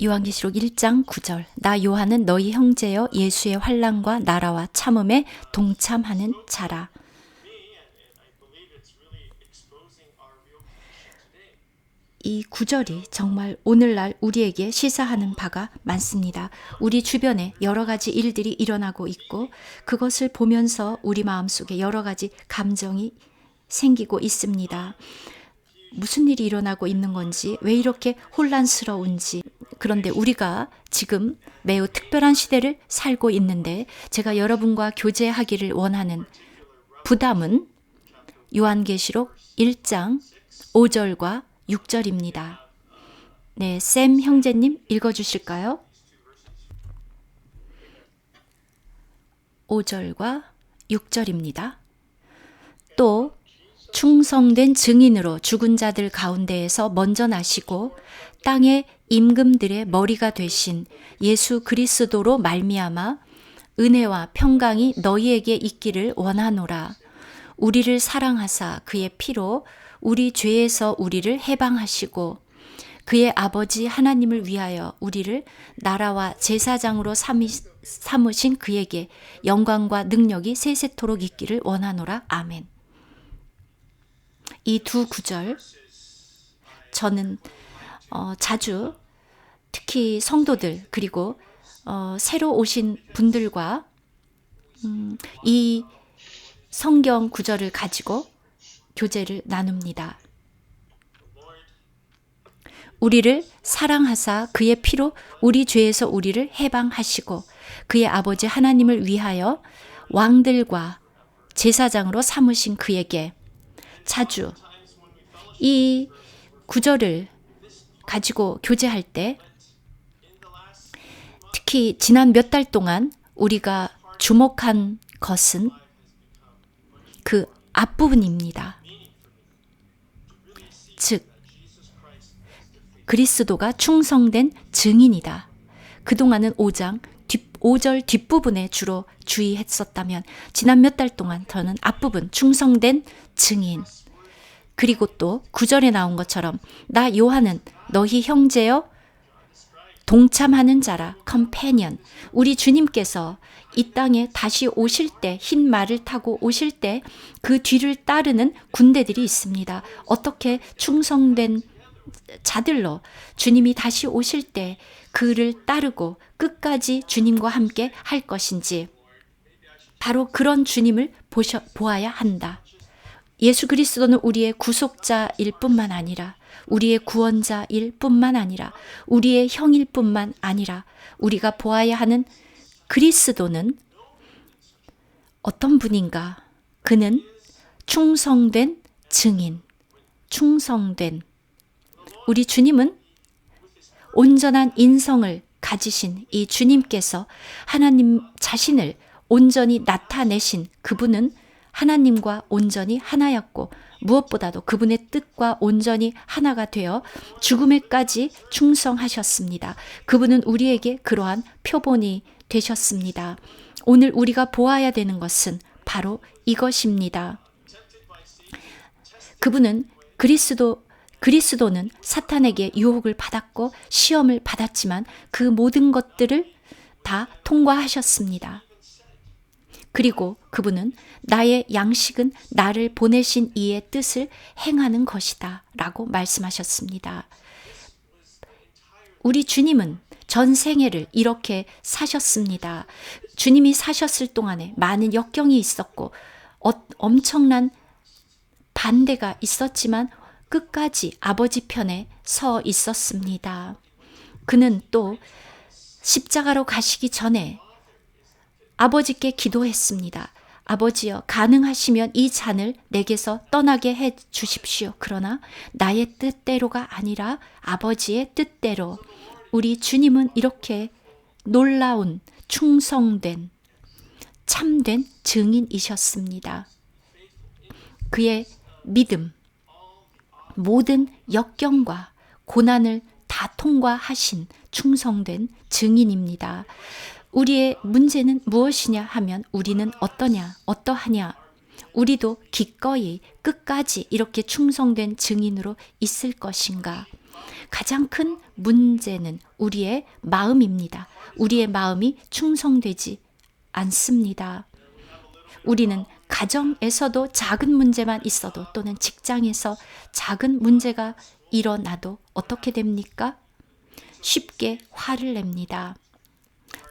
요한계시록 1장 9절 나 요한은 너희 형제여 예수의 환난과 나라와 참음에 동참하는 자라. 이 구절이 정말 오늘날 우리에게 시사하는 바가 많습니다. 우리 주변에 여러 가지 일들이 일어나고 있고 그것을 보면서 우리 마음속에 여러 가지 감정이 생기고 있습니다. 무슨 일이 일어나고 있는 건지, 왜 이렇게 혼란스러운지. 그런데 우리가 지금 매우 특별한 시대를 살고 있는데 제가 여러분과 교제하기를 원하는 부담은 요한계시록 1장 5절과 6절입니다. 네, 샘 형제님 읽어주실까요? 5절과 6절입니다. 또 충성된 증인으로 죽은 자들 가운데에서 먼저 나시고 땅의 임금들의 머리가 되신 예수 그리스도로 말미암아 은혜와 평강이 너희에게 있기를 원하노라. 우리를 사랑하사 그의 피로 우리 죄에서 우리를 해방하시고 그의 아버지 하나님을 위하여 우리를 나라와 제사장으로 삼으신 그에게 영광과 능력이 세세토록 있기를 원하노라. 아멘. 이 두 구절 저는 자주 특히 성도들 그리고 새로 오신 분들과 이 성경 구절을 가지고 교제를 나눕니다. 우리를 사랑하사 그의 피로 우리 죄에서 우리를 해방하시고 그의 아버지 하나님을 위하여 왕들과 제사장으로 삼으신 그에게 자주 이 구절을 가지고 교제할 때 특히 지난 몇 달 동안 우리가 주목한 것은 그 앞부분입니다. 즉 그리스도가 충성된 증인이다. 그동안은 5절 뒷부분에 주로 주의했었다면 지난 몇 달 동안 저는 앞부분 충성된 증인 그리고 또 9절에 나온 것처럼 나 요한은 너희 형제여 동참하는 자라 컴패니언 우리 주님께서 이 땅에 다시 오실 때 흰 말을 타고 오실 때 그 뒤를 따르는 군대들이 있습니다. 어떻게 충성된 자들로 주님이 다시 오실 때 그를 따르고 끝까지 주님과 함께 할 것인지 바로 그런 주님을 보아야 한다. 예수 그리스도는 우리의 구속자일 뿐만 아니라 우리의 구원자일 뿐만 아니라 우리의 형일 뿐만 아니라 우리가 보아야 하는 그리스도는 어떤 분인가? 그는 충성된 증인, 충성된 우리 주님은 온전한 인성을 가지신 이 주님께서 하나님 자신을 온전히 나타내신 그분은 하나님과 온전히 하나였고 무엇보다도 그분의 뜻과 온전히 하나가 되어 죽음에까지 충성하셨습니다. 그분은 우리에게 그러한 표본이 되셨습니다. 오늘 우리가 보아야 되는 것은 바로 이것입니다. 그분은 그리스도는 사탄에게 유혹을 받았고 시험을 받았지만 그 모든 것들을 다 통과하셨습니다. 그리고 그분은 나의 양식은 나를 보내신 이의 뜻을 행하는 것이다 라고 말씀하셨습니다. 우리 주님은 전 생애를 이렇게 사셨습니다. 주님이 사셨을 동안에 많은 역경이 있었고 엄청난 반대가 있었지만 끝까지 아버지 편에 서 있었습니다. 그는 또 십자가로 가시기 전에 아버지께 기도했습니다. 아버지여 가능하시면 이 잔을 내게서 떠나게 해 주십시오. 그러나 나의 뜻대로가 아니라 아버지의 뜻대로. 우리 주님은 이렇게 놀라운 충성된 참된 증인이셨습니다. 그의 믿음, 모든 역경과 고난을 다 통과하신 충성된 증인입니다. 우리의 문제는 무엇이냐 하면 우리는 어떠하냐. 우리도 기꺼이 끝까지 이렇게 충성된 증인으로 있을 것인가. 가장 큰 문제는 우리의 마음입니다. 우리의 마음이 충성되지 않습니다. 우리는 가정에서도 작은 문제만 있어도 또는 직장에서 작은 문제가 일어나도 어떻게 됩니까? 쉽게 화를 냅니다.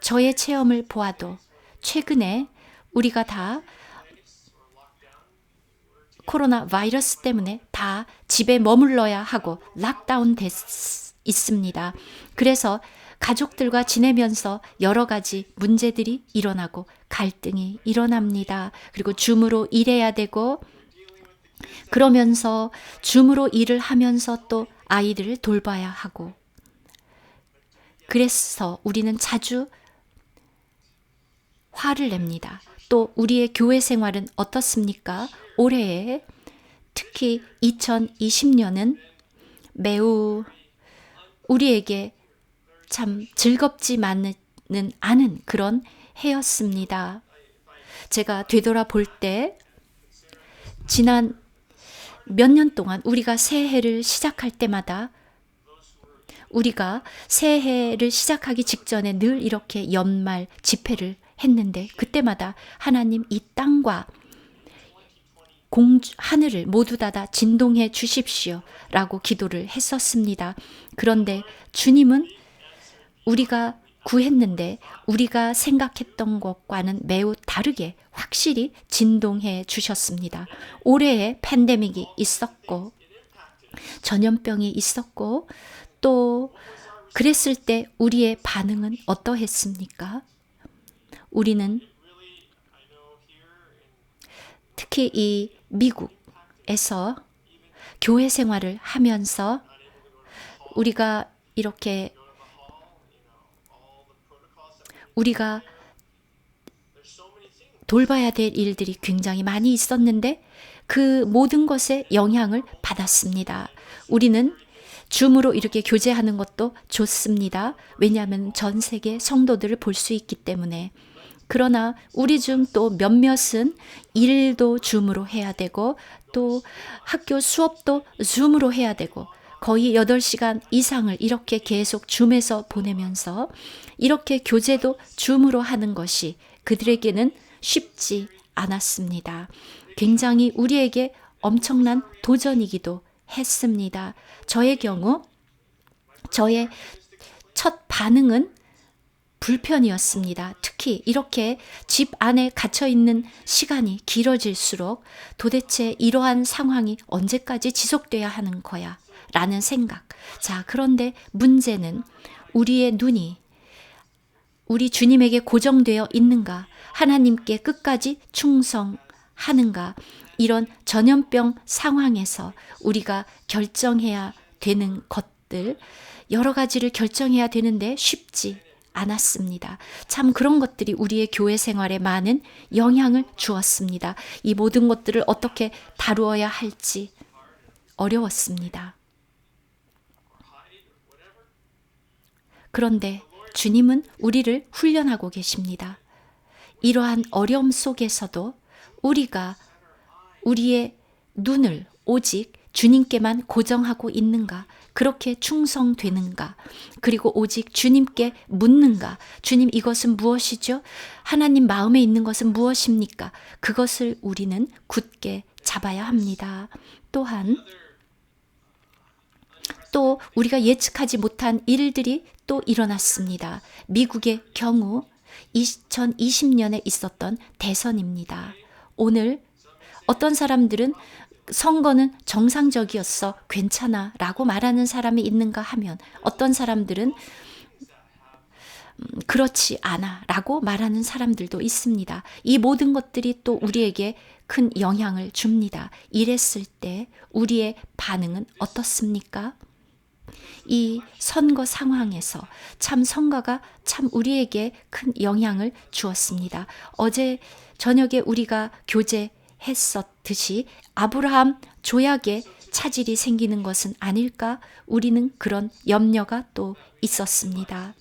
저의 체험을 보아도 최근에 우리가 다 코로나 바이러스 때문에 다 집에 머물러야 하고 락다운 있습니다. 그래서 가족들과 지내면서 여러 가지 문제들이 일어나고 갈등이 일어납니다. 그리고 줌으로 일해야 되고 그러면서 줌으로 일을 하면서 또 아이들을 돌봐야 하고 그래서 우리는 자주 화를 냅니다. 또 우리의 교회 생활은 어떻습니까? 올해 특히 2020년은 매우 우리에게 참 즐겁지만은 않은 그런 해였습니다. 제가 되돌아볼 때 지난 몇 년 동안 우리가 새해를 시작할 때마다 우리가 새해를 시작하기 직전에 늘 이렇게 연말 집회를 했는데 그때마다 하나님 이 땅과 하늘을 모두 닫아 진동해 주십시오 라고 기도를 했었습니다. 그런데 주님은 우리가 구했는데 우리가 생각했던 것과는 매우 다르게 확실히 진동해 주셨습니다. 올해에 팬데믹이 있었고 전염병이 있었고 또 그랬을 때 우리의 반응은 어떠했습니까? 우리는 특히 이 미국에서 교회 생활을 하면서 우리가 이렇게 우리가 돌봐야 될 일들이 굉장히 많이 있었는데 그 모든 것에 영향을 받았습니다. 우리는 줌으로 이렇게 교제하는 것도 좋습니다. 왜냐하면 전 세계 성도들을 볼 수 있기 때문에. 그러나 우리 중 또 몇몇은 일도 줌으로 해야 되고 또 학교 수업도 줌으로 해야 되고 거의 8시간 이상을 이렇게 계속 줌에서 보내면서 이렇게 교제도 줌으로 하는 것이 그들에게는 쉽지 않았습니다. 굉장히 우리에게 엄청난 도전이기도 했습니다. 저의 경우 저의 첫 반응은 불편이었습니다. 특히 이렇게 집 안에 갇혀있는 시간이 길어질수록 도대체 이러한 상황이 언제까지 지속돼야 하는 거야? 라는 생각. 자, 그런데 문제는 우리의 눈이 우리 주님에게 고정되어 있는가? 하나님께 끝까지 충성하는가? 이런 전염병 상황에서 우리가 결정해야 되는 것들, 여러 가지를 결정해야 되는데 쉽지 않았습니다. 참 그런 것들이 우리의 교회 생활에 많은 영향을 주었습니다. 이 모든 것들을 어떻게 다루어야 할지 어려웠습니다. 그런데 주님은 우리를 훈련하고 계십니다. 이러한 어려움 속에서도 우리가 우리의 눈을 오직 주님께만 고정하고 있는가? 그렇게 충성되는가? 그리고 오직 주님께 묻는가? 주님, 이것은 무엇이죠? 하나님 마음에 있는 것은 무엇입니까? 그것을 우리는 굳게 잡아야 합니다. 또한 또 우리가 예측하지 못한 일들이 또 일어났습니다. 미국의 경우 2020년에 있었던 대선입니다. 오늘 어떤 사람들은 선거는 정상적이었어, 괜찮아 라고 말하는 사람이 있는가 하면 어떤 사람들은 그렇지 않아 라고 말하는 사람들도 있습니다. 이 모든 것들이 또 우리에게 큰 영향을 줍니다. 이랬을 때 우리의 반응은 어떻습니까? 이 선거 상황에서 참 선거가 참 우리에게 큰 영향을 주었습니다. 어제 저녁에 우리가 교제했었듯이 아브라함 조약에 차질이 생기는 것은 아닐까? 우리는 그런 염려가 또 있었습니다.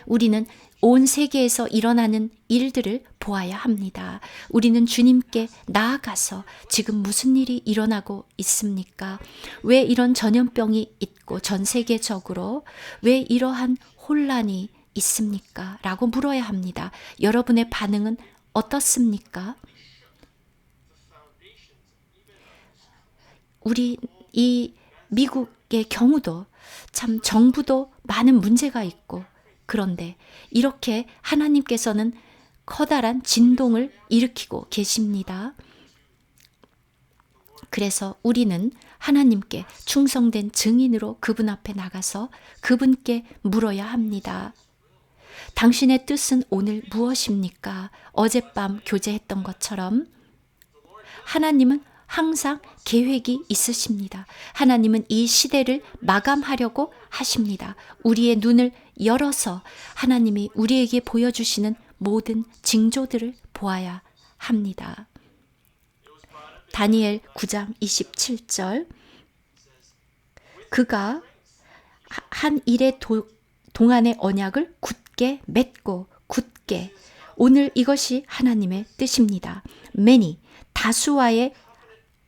우리는 온 세계에서 일어나는 일들을 보아야 합니다. 우리는 주님께 나아가서 지금 무슨 일이 일어나고 있습니까? 왜 이런 전염병이 있고 전 세계적으로 왜 이러한 혼란이 있습니까? 라고 물어야 합니다. 여러분의 반응은 어떻습니까? 우리 이 미국의 경우도 참 정부도 많은 문제가 있고 그런데 이렇게 하나님께서는 커다란 진동을 일으키고 계십니다. 그래서 우리는 하나님께 충성된 증인으로 그분 앞에 나가서 그분께 물어야 합니다. 당신의 뜻은 오늘 무엇입니까? 어젯밤 교제했던 것처럼 하나님은 항상 계획이 있으십니다. 하나님은 이 시대를 마감하려고 하십니다. 우리의 눈을 열어서 하나님이 우리에게 보여주시는 모든 징조들을 보아야 합니다. 다니엘 9장 27절 그가 한 일의 동안의 언약을 굳게 맺고 굳게 오늘 이것이 하나님의 뜻입니다. many 다수와의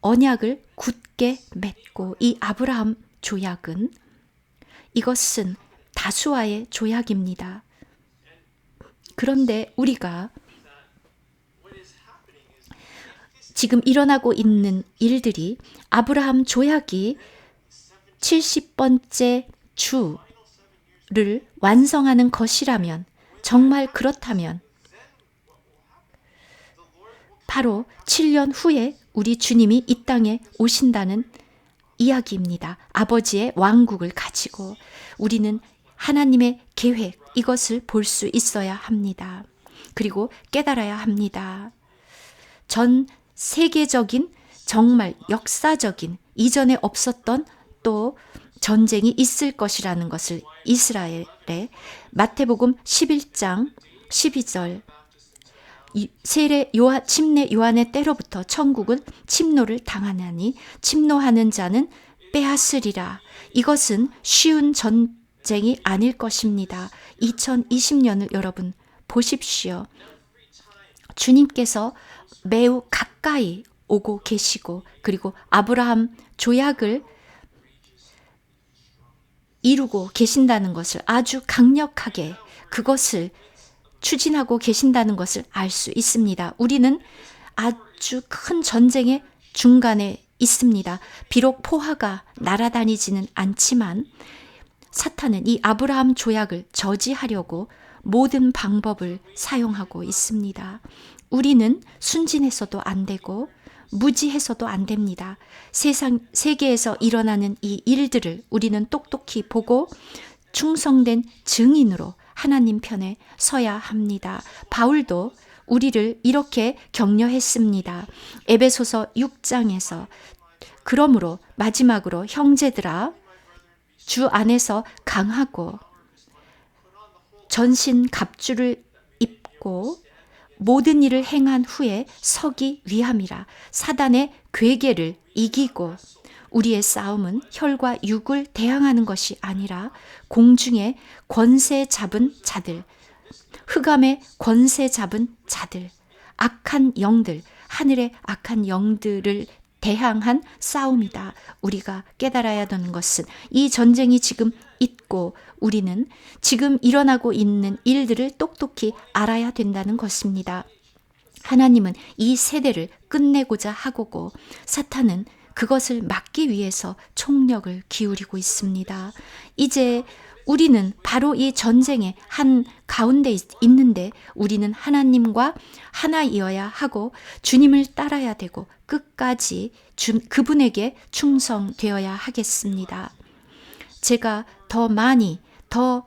언약을 굳게 맺고 이 아브라함 조약은 이것은 다수와의 조약입니다. 그런데 우리가 지금 일어나고 있는 일들이 아브라함 조약이 70번째 주를 완성하는 것이라면 정말 그렇다면 바로 7년 후에 우리 주님이 이 땅에 오신다는 이야기입니다. 아버지의 왕국을 가지고 우리는 하나님의 계획 이것을 볼 수 있어야 합니다. 그리고 깨달아야 합니다. 전 세계적인 정말 역사적인 이전에 없었던 또 전쟁이 있을 것이라는 것을 이스라엘의 마태복음 11장 12절 세례 침례 요한의 때로부터 천국은 침노를 당하나니 침노하는 자는 빼앗으리라. 이것은 쉬운 전쟁이 아닐 것입니다. 2020년을 여러분 보십시오. 주님께서 매우 가까이 오고 계시고 그리고 아브라함 조약을 이루고 계신다는 것을 아주 강력하게 그것을 추진하고 계신다는 것을 알 수 있습니다. 우리는 아주 큰 전쟁의 중간에 있습니다. 비록 포화가 날아다니지는 않지만 사탄은 이 아브라함 조약을 저지하려고 모든 방법을 사용하고 있습니다. 우리는 순진해서도 안 되고 무지해서도 안 됩니다. 세계에서 일어나는 이 일들을 우리는 똑똑히 보고 충성된 증인으로 하나님 편에 서야 합니다. 바울도 우리를 이렇게 격려했습니다. 에베소서 6장에서 그러므로 마지막으로 형제들아 주 안에서 강하고 전신 갑주를 입고 모든 일을 행한 후에 서기 위함이라. 사단의 괴계를 이기고 우리의 싸움은 혈과 육을 대항하는 것이 아니라 공중의 권세 잡은 자들, 흑암의 권세 잡은 자들, 악한 영들, 하늘의 악한 영들을 대항한 싸움이다. 우리가 깨달아야 하는 것은 이 전쟁이 지금 있고 우리는 지금 일어나고 있는 일들을 똑똑히 알아야 된다는 것입니다. 하나님은 이 세대를 끝내고자 하고 사탄은 그것을 막기 위해서 총력을 기울이고 있습니다. 이제 우리는 바로 이 전쟁의 한 가운데 있는데 우리는 하나님과 하나이어야 하고 주님을 따라야 되고 끝까지 그분에게 충성되어야 하겠습니다. 제가 더 많이 더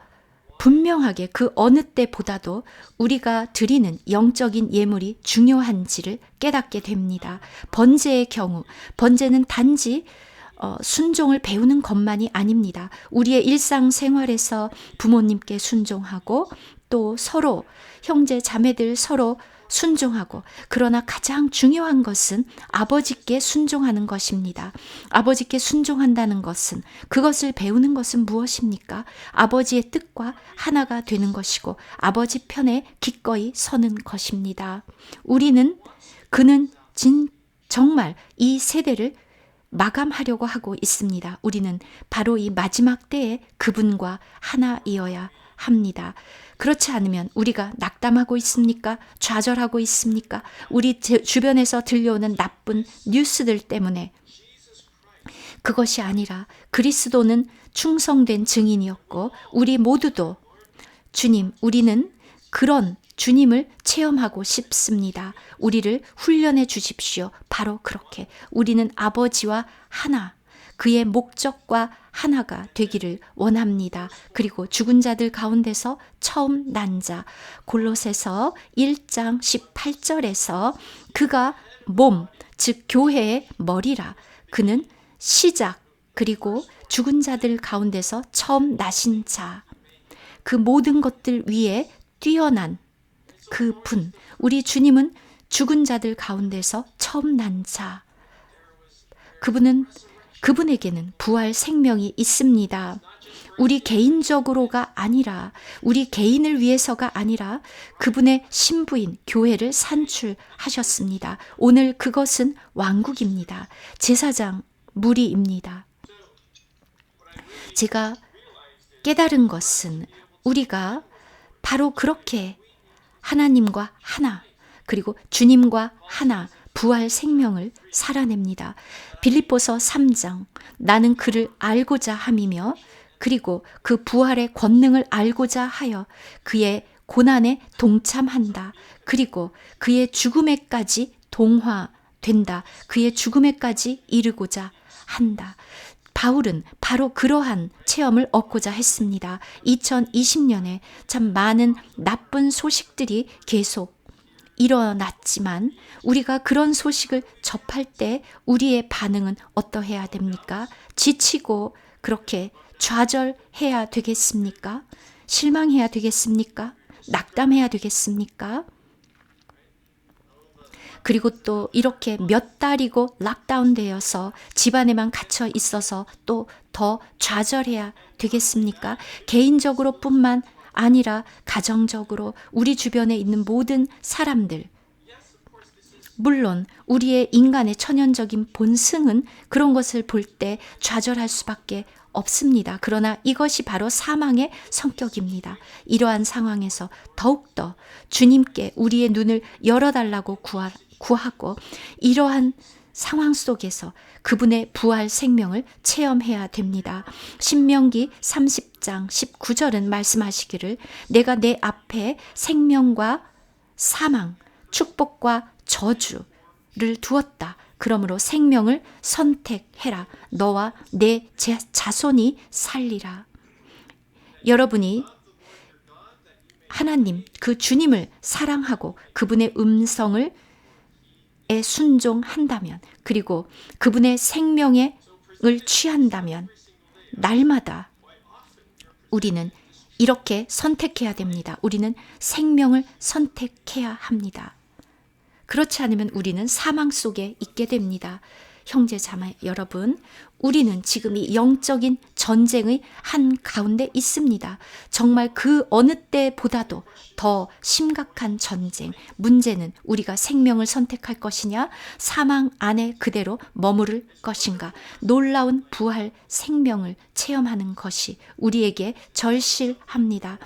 분명하게 그 어느 때보다도 우리가 드리는 영적인 예물이 중요한지를 깨닫게 됩니다. 번제의 경우, 번제는 단지 순종을 배우는 것만이 아닙니다. 우리의 일상생활에서 부모님께 순종하고 또 서로 형제 자매들 서로 순종하고, 그러나 가장 중요한 것은 아버지께 순종하는 것입니다. 아버지께 순종한다는 것은, 그것을 배우는 것은 무엇입니까? 아버지의 뜻과 하나가 되는 것이고 아버지 편에 기꺼이 서는 것입니다. 그는 정말 이 세대를 마감하려고 하고 있습니다. 우리는 바로 이 마지막 때에 그분과 하나이어야 합니다. 그렇지 않으면 우리가 낙담하고 있습니까? 좌절하고 있습니까? 우리 주변에서 들려오는 나쁜 뉴스들 때문에. 그것이 아니라 그리스도는 충성된 증인이었고 우리 모두도 우리는 그런 주님을 체험하고 싶습니다. 우리를 훈련해 주십시오. 바로 그렇게 우리는 아버지와 하나, 그의 목적과 하나가 되기를 원합니다. 그리고 죽은 자들 가운데서 처음 난 자, 골로새서 1장 18절에서 그가 즉 교회의 머리라. 그는 시작, 그리고 죽은 자들 가운데서 처음 나신 자, 그 모든 것들 위에 뛰어난 그분, 우리 주님은 죽은 자들 가운데서 처음 난 자, 그분에게는 부활 생명이 있습니다. 우리 개인적으로가 아니라, 우리 개인을 위해서가 아니라 그분의 신부인 교회를 산출하셨습니다. 오늘 그것은 왕국입니다. 제사장 무리입니다. 제가 깨달은 것은 우리가 바로 그렇게 하나님과 하나, 그리고 주님과 하나, 부활 생명을 살아냅니다. 빌립보서 3장, 나는 그를 알고자 함이며, 그리고 그 부활의 권능을 알고자 하여 그의 고난에 동참한다. 그리고 그의 죽음에까지 동화된다. 그의 죽음에까지 이르고자 한다. 바울은 바로 그러한 체험을 얻고자 했습니다. 2020년에 참 많은 나쁜 소식들이 계속 일어났지만 우리가 그런 소식을 접할 때 우리의 반응은 어떠해야 됩니까? 지치고 그렇게 좌절해야 되겠습니까? 실망해야 되겠습니까? 낙담해야 되겠습니까? 그리고 또 이렇게 몇 달이고 락다운 되어서 집안에만 갇혀 있어서 또 더 좌절해야 되겠습니까? 개인적으로 뿐만 아니라 가정적으로 우리 주변에 있는 모든 사람들, 물론 우리의 인간의 천연적인 본성은 그런 것을 볼 때 좌절할 수밖에 없습니다. 그러나 이것이 바로 사망의 성격입니다. 이러한 상황에서 더욱더 주님께 우리의 눈을 열어달라고 구하고 이러한 상황 속에서 그분의 부활 생명을 체험해야 됩니다. 신명기 30장 19절은 말씀하시기를 내가 내 앞에 생명과 사망, 축복과 저주를 두었다. 그러므로 생명을 선택해라. 너와 내 자손이 살리라. 여러분이 하나님, 그 주님을 사랑하고 그분의 음성을 순종한다면, 그리고 그분의 생명을 취한다면 날마다 우리는 이렇게 선택해야 됩니다. 우리는 생명을 선택해야 합니다. 그렇지 않으면 우리는 사망 속에 있게 됩니다. 형제 자매 여러분, 우리는 지금 이 영적인 전쟁의 한가운데 있습니다. 정말 그 어느 때보다도 더 심각한 전쟁. 문제는 우리가 생명을 선택할 것이냐, 사망 안에 그대로 머무를 것인가. 놀라운 부활 생명을 체험하는 것이 우리에게 절실합니다.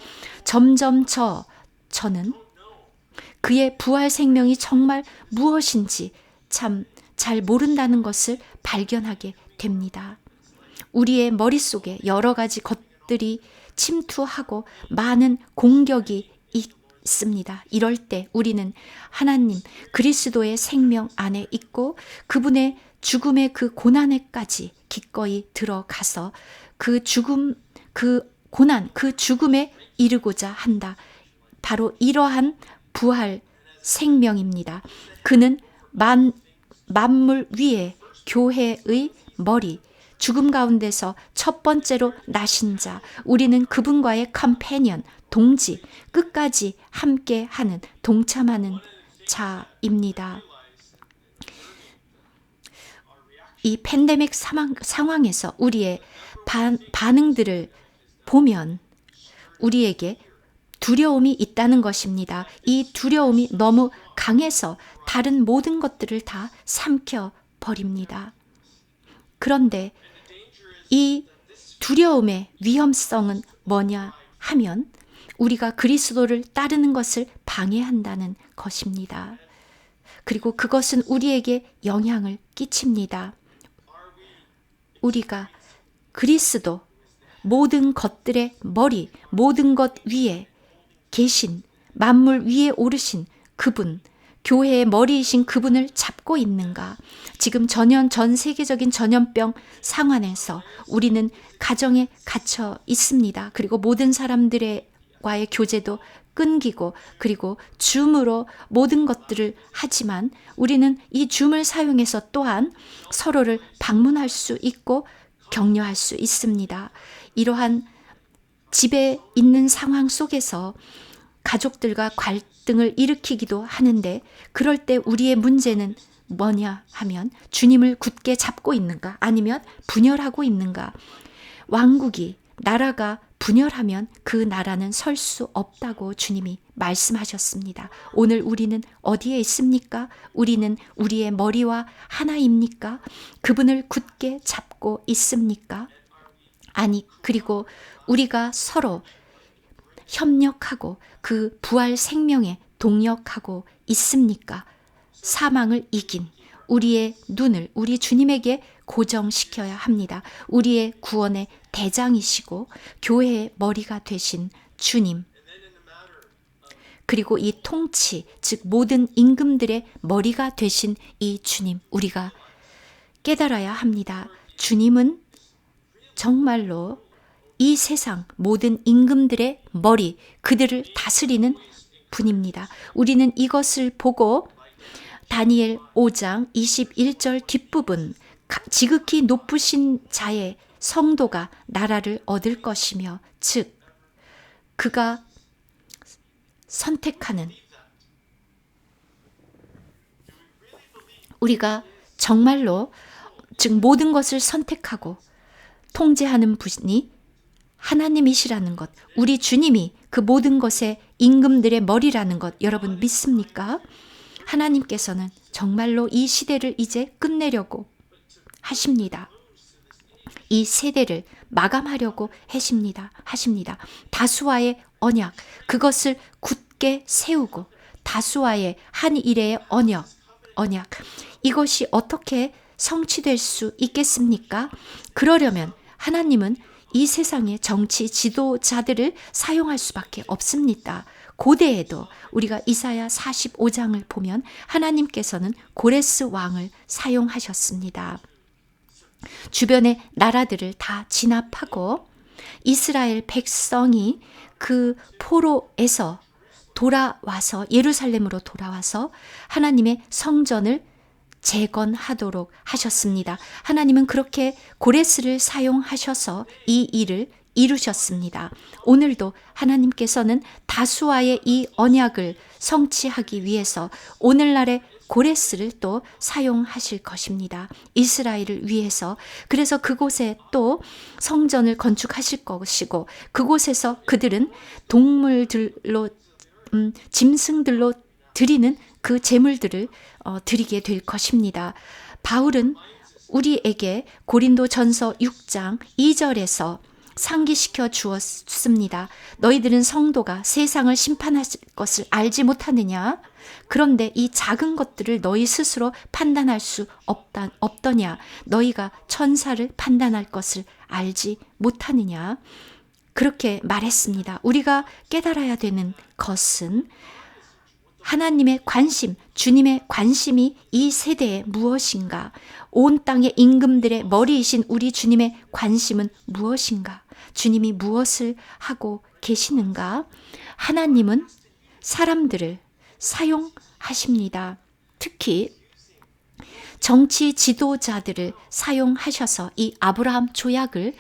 점점 저는 그의 부활 생명이 정말 무엇인지 참 잘 모른다는 것을 발견하게 됩니다. 우리의 머릿속에 여러 가지 것들이 침투하고 많은 공격이 있습니다. 이럴 때 우리는 하나님 그리스도의 생명 안에 있고 그분의 죽음의 그 고난에까지 기꺼이 들어가서 그 죽음, 그 고난, 그 죽음에 이르고자 한다. 바로 이러한 부활 생명입니다. 그는 만물 위에 교회의 머리, 죽음 가운데서 첫 번째로 나신 자, 우리는 그분과의 컴패니언, 동지, 끝까지 함께하는, 동참하는 자입니다. 이 팬데믹 상황에서 우리의 반응들을 보면 우리에게 두려움이 있다는 것입니다. 이 두려움이 너무 강해서 다른 모든 것들을 다 삼켜버립니다. 그런데 이 두려움의 위험성은 뭐냐 하면 우리가 그리스도를 따르는 것을 방해한다는 것입니다. 그리고 그것은 우리에게 영향을 끼칩니다. 우리가 그리스도, 모든 것들의 머리, 모든 것 위에 계신, 만물 위에 오르신 그분, 교회의 머리이신 그분을 잡고 있는가? 지금 전 세계적인 전염병 상황에서 우리는 가정에 갇혀 있습니다. 그리고 모든 사람들과의 교제도 끊기고, 그리고 줌으로 모든 것들을 하지만 우리는 이 줌을 사용해서 또한 서로를 방문할 수 있고 격려할 수 있습니다. 이러한 집에 있는 상황 속에서 가족들과 갈등을 일으키기도 하는데, 그럴 때 우리의 문제는 뭐냐 하면 주님을 굳게 잡고 있는가, 아니면 분열하고 있는가. 왕국이, 나라가 분열하면 그 나라는 설 수 없다고 주님이 말씀하셨습니다. 오늘 우리는 어디에 있습니까? 우리는 우리의 머리와 하나입니까? 그분을 굳게 잡고 있습니까? 아니, 그리고 우리가 서로 협력하고 그 부활 생명에 동력하고 있습니까? 사망을 이긴 우리의 눈을 우리 주님에게 고정시켜야 합니다. 우리의 구원의 대장이시고 교회의 머리가 되신 주님, 그리고 이 통치, 즉 모든 임금들의 머리가 되신 이 주님, 우리가 깨달아야 합니다. 주님은 정말로 이 세상 모든 임금들의 머리, 그들을 다스리는 분입니다. 우리는 이것을 보고 다니엘 5장 21절 뒷부분, 지극히 높으신 자의 성도가 나라를 얻을 것이며, 즉 그가 선택하는, 우리가 정말로 즉 모든 것을 선택하고 통제하는 분이 하나님이시라는 것, 우리 주님이 그 모든 것의 임금들의 머리라는 것, 여러분 믿습니까? 하나님께서는 정말로 이 시대를 이제 끝내려고 하십니다. 이 세대를 마감하려고 하십니다. 다수와의 언약, 그것을 굳게 세우고 다수와의 한 일의 언약, 이것이 어떻게 성취될 수 있겠습니까? 그러려면 하나님은 이 세상의 정치 지도자들을 사용할 수밖에 없습니다. 고대에도 우리가 이사야 45장을 보면 하나님께서는 고레스 왕을 사용하셨습니다. 주변의 나라들을 다 진압하고 이스라엘 백성이 그 포로에서 돌아와서 예루살렘으로 돌아와서 하나님의 성전을 재건하도록 하셨습니다. 하나님은 그렇게 고레스를 사용하셔서 이 일을 이루셨습니다. 오늘도 하나님께서는 다수와의 이 언약을 성취하기 위해서 오늘날의 고레스를 또 사용하실 것입니다. 이스라엘을 위해서. 그래서 그곳에 또 성전을 건축하실 것이고, 그곳에서 그들은 동물들로 짐승들로 드리는 그 제물들을 드리게 될 것입니다. 바울은 우리에게 고린도전서 6장 2절에서 상기시켜 주었습니다. 너희들은 성도가 세상을 심판하실 것을 알지 못하느냐? 그런데 이 작은 것들을 너희 스스로 판단할 수 없더냐? 너희가 천사를 판단할 것을 알지 못하느냐? 그렇게 말했습니다. 우리가 깨달아야 되는 것은 하나님의 관심, 주님의 관심이 이 세대에 무엇인가? 온 땅의 임금들의 머리이신 우리 주님의 관심은 무엇인가? 주님이 무엇을 하고 계시는가? 하나님은 사람들을 사용하십니다. 특히 정치 지도자들을 사용하셔서 이 아브라함 조약을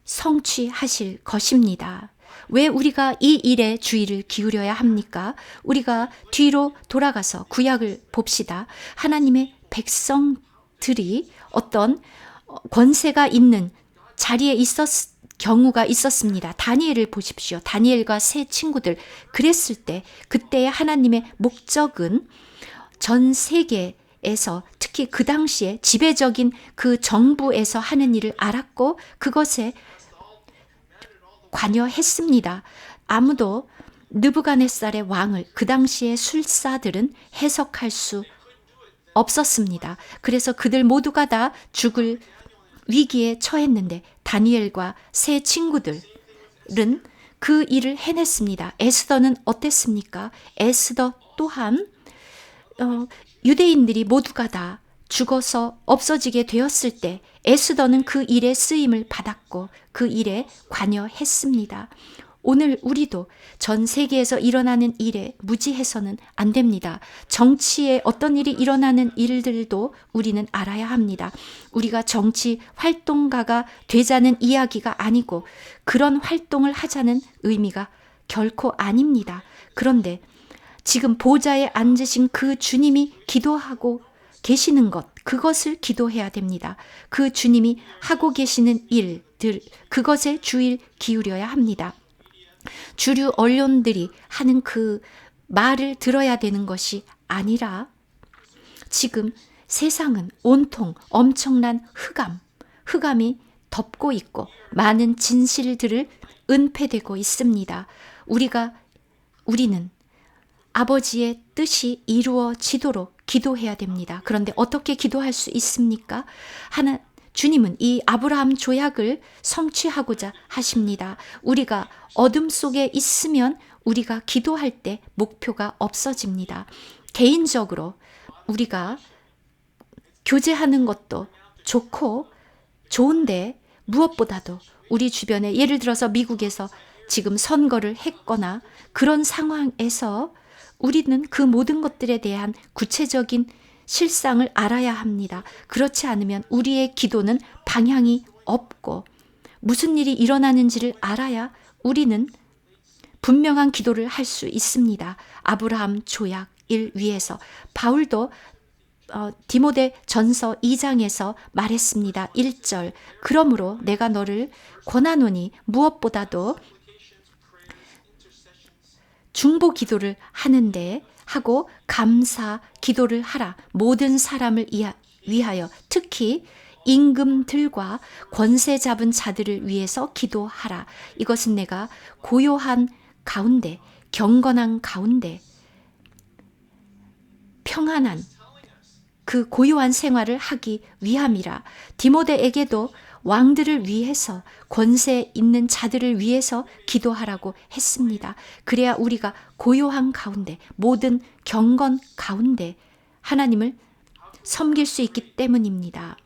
성취하실 것입니다. 왜 우리가 이 일에 주의를 기울여야 합니까? 우리가 뒤로 돌아가서 구약을 봅시다. 하나님의 백성들이 어떤 권세가 있는 자리에 경우가 있었습니다. 다니엘을 보십시오. 다니엘과 세 친구들 그랬을 때 그때의 하나님의 목적은 전 세계에서 특히 그 당시에 지배적인 그 정부에서 하는 일을 알았고 그것에 관여했습니다. 아무도 느부갓네살의 왕을 그 당시의 술사들은 해석할 수 없었습니다. 그래서 그들 모두가 다 죽을 위기에 처했는데 다니엘과 세 친구들은 그 일을 해냈습니다. 에스더는 어땠습니까? 에스더 또한 유대인들이 모두가 다 죽어서 없어지게 되었을 때 에스더는 그 일에 쓰임을 받았고 그 일에 관여했습니다. 오늘 우리도 전 세계에서 일어나는 일에 무지해서는 안 됩니다. 정치에 어떤 일이 일어나는 일들도 우리는 알아야 합니다. 우리가 정치 활동가가 되자는 이야기가 아니고 그런 활동을 하자는 의미가 결코 아닙니다. 그런데 지금 보좌에 앉으신 그 주님이 기도하고 계시는 것, 그것을 기도해야 됩니다. 그 주님이 하고 계시는 일들, 그것에 주의를 기울여야 합니다. 주류 언론들이 하는 그 말을 들어야 되는 것이 아니라 지금 세상은 온통 엄청난 흑암이 덮고 있고 많은 진실들을 은폐되고 있습니다. 우리는 아버지의 뜻이 이루어지도록 기도해야 됩니다. 그런데 어떻게 기도할 수 있습니까? 주님은 이 아브라함 조약을 성취하고자 하십니다. 우리가 어둠 속에 있으면 우리가 기도할 때 목표가 없어집니다. 개인적으로 우리가 교제하는 것도 좋고 좋은데 무엇보다도 우리 주변에 예를 들어서 미국에서 지금 선거를 했거나 그런 상황에서 우리는 그 모든 것들에 대한 구체적인 실상을 알아야 합니다. 그렇지 않으면 우리의 기도는 방향이 없고 무슨 일이 일어나는지를 알아야 우리는 분명한 기도를 할 수 있습니다. 아브라함 조약을 위해서 바울도 디모데 전서 2장에서 말했습니다. 1절 그러므로 내가 너를 권하노니 무엇보다도 중보 기도를 하는데 하고 감사 기도를 하라. 모든 사람을 위하여 특히 임금들과 권세 잡은 자들을 위해서 기도하라. 이것은 내가 고요한 가운데 경건한 가운데 평안한 그 고요한 생활을 하기 위함이라. 디모데에게도 왕들을 위해서 권세 있는 자들을 위해서 기도하라고 했습니다. 그래야 우리가 고요한 가운데 모든 경건 가운데 하나님을 섬길 수 있기 때문입니다.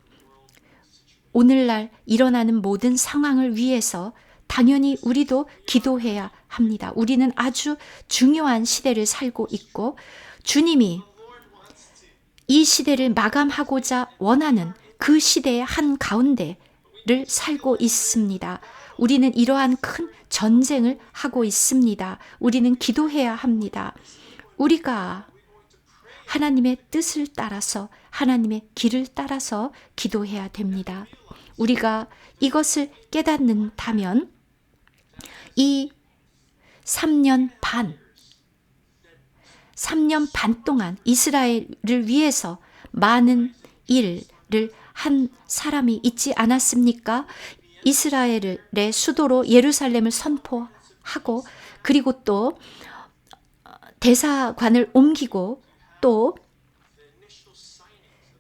오늘날 일어나는 모든 상황을 위해서 당연히 우리도 기도해야 합니다. 우리는 아주 중요한 시대를 살고 있고 주님이 이 시대를 마감하고자 원하는 그 시대의 한 가운데를 살고 있습니다. 우리는 이러한 큰 전쟁을 하고 있습니다. 우리는 기도해야 합니다. 우리가 하나님의 뜻을 따라서 하나님의 길을 따라서 기도해야 됩니다. 우리가 이것을 깨닫는다면 이 3년 반 동안 이스라엘을 위해서 많은 일을 한 사람이 있지 않았습니까? 이스라엘의 수도로 예루살렘을 선포하고 그리고 또 대사관을 옮기고 또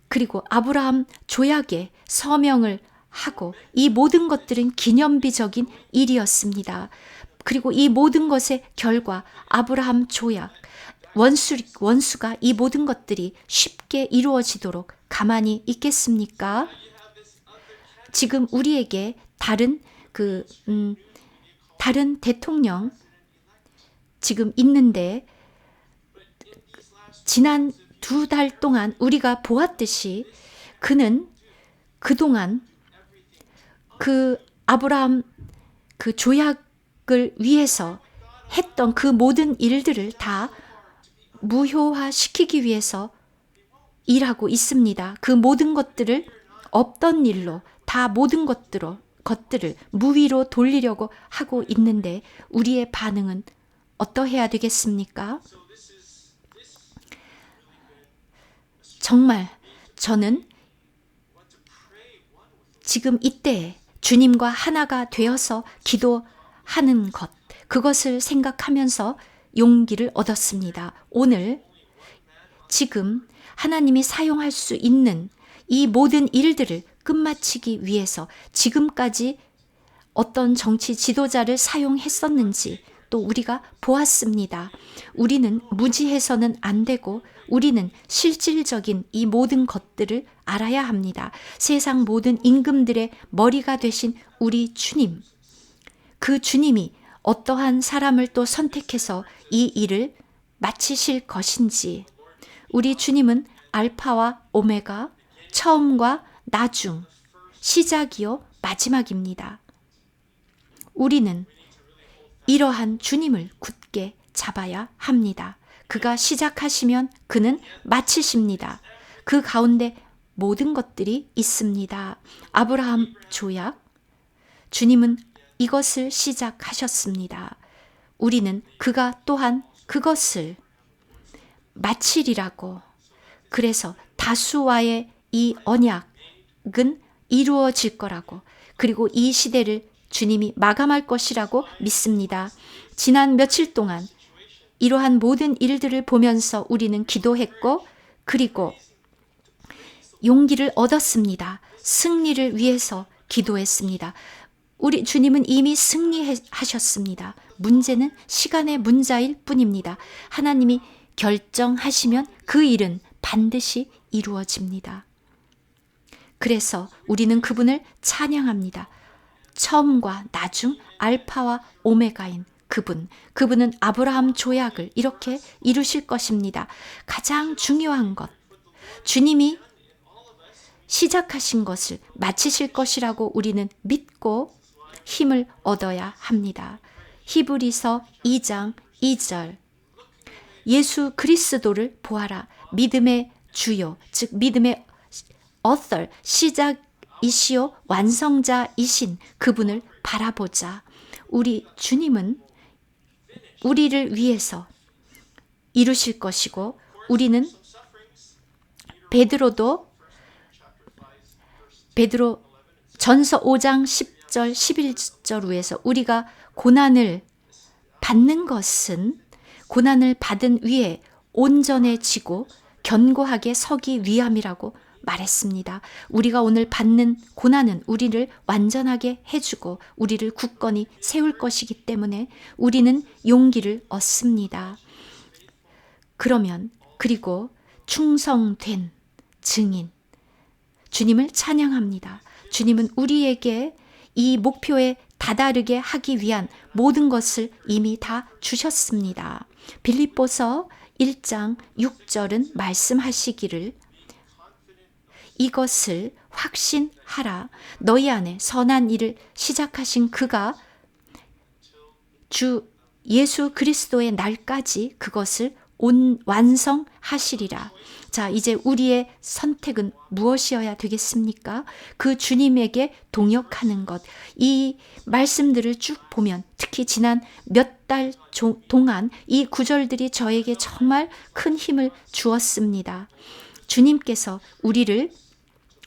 그리고 아브라함 조약에 서명을 하고 이 모든 것들은 기념비적인 일이었습니다. 그리고 이 모든 것의 결과 아브라함 조약 원수가 이 모든 것들이 쉽게 이루어지도록 가만히 있겠습니까? 지금 우리에게 다른 대통령 지금 있는데 지난 2달 동안 우리가 보았듯이 그는 그동안 그 아브라함 그 조약 위해서 했던 그 모든 일들을 다 무효화시키기 위해서 일하고 있습니다. 그 모든 것들을 없던 일로 다 모든 것들을 무위로 돌리려고 하고 있는데 우리의 반응은 어떠해야 되겠습니까? 정말 저는 지금 이때에 주님과 하나가 되어서 기도하는 것, 그것을 생각하면서 용기를 얻었습니다. 오늘 지금 하나님이 사용할 수 있는 이 모든 일들을 끝마치기 위해서 지금까지 어떤 정치 지도자를 사용했었는지 또 우리가 보았습니다. 우리는 무지해서는 안 되고 우리는 실질적인 이 모든 것들을 알아야 합니다. 세상 모든 임금들의 머리가 되신 우리 주님, 그 주님이 어떠한 사람을 또 선택해서 이 일을 마치실 것인지, 우리 주님은 알파와 오메가, 처음과 나중, 시작이요 마지막입니다. 우리는 이러한 주님을 굳게 잡아야 합니다. 그가 시작하시면 그는 마치십니다. 그 가운데 모든 것들이 있습니다. 아브라함 조약, 주님은 이것을 시작하셨습니다. 우리는 그가 또한 그것을 마치리라고, 그래서 다수와의 이 언약은 이루어질 거라고, 그리고 이 시대를 주님이 마감할 것이라고 믿습니다. 지난 며칠 동안 이러한 모든 일들을 보면서 우리는 기도했고, 그리고 용기를 얻었습니다. 승리를 위해서 기도했습니다. 우리 주님은 이미 승리하셨습니다. 문제는 시간의 문자일 뿐입니다. 하나님이 결정하시면 그 일은 반드시 이루어집니다. 그래서 우리는 그분을 찬양합니다. 처음과 나중, 알파와 오메가인 그분은 아브라함 조약을 이렇게 이루실 것입니다. 가장 중요한 것, 주님이 시작하신 것을 마치실 것이라고 우리는 믿고 힘을 얻어야 합니다. 히브리서 2장 2절, 예수 그리스도를 보아라. 믿음의 주요, 즉 믿음의 author, 시작이시요 완성자이신 그분을 바라보자. 우리 주님은 우리를 위해서 이루실 것이고, 우리는 베드로 전서 5장 10절 11절 위에서 우리가 고난을 받는 것은 고난을 받은 위에 온전해지고 견고하게 서기 위함이라고 말했습니다. 우리가 오늘 받는 고난은 우리를 완전하게 해주고 우리를 굳건히 세울 것이기 때문에 우리는 용기를 얻습니다. 그리고 충성된 증인, 주님을 찬양합니다. 주님은 우리에게 이 목표에 다다르게 하기 위한 모든 것을 이미 다 주셨습니다. 빌립보서 1장 6절은 말씀하시기를, 이것을 확신하라. 너희 안에 선한 일을 시작하신 그가 주 예수 그리스도의 날까지 그것을 완성하시리라. 자, 이제 우리의 선택은 무엇이어야 되겠습니까? 그 주님에게 동역하는 것. 이 말씀들을 쭉 보면 특히 지난 몇 달 동안 이 구절들이 저에게 정말 큰 힘을 주었습니다. 주님께서 우리를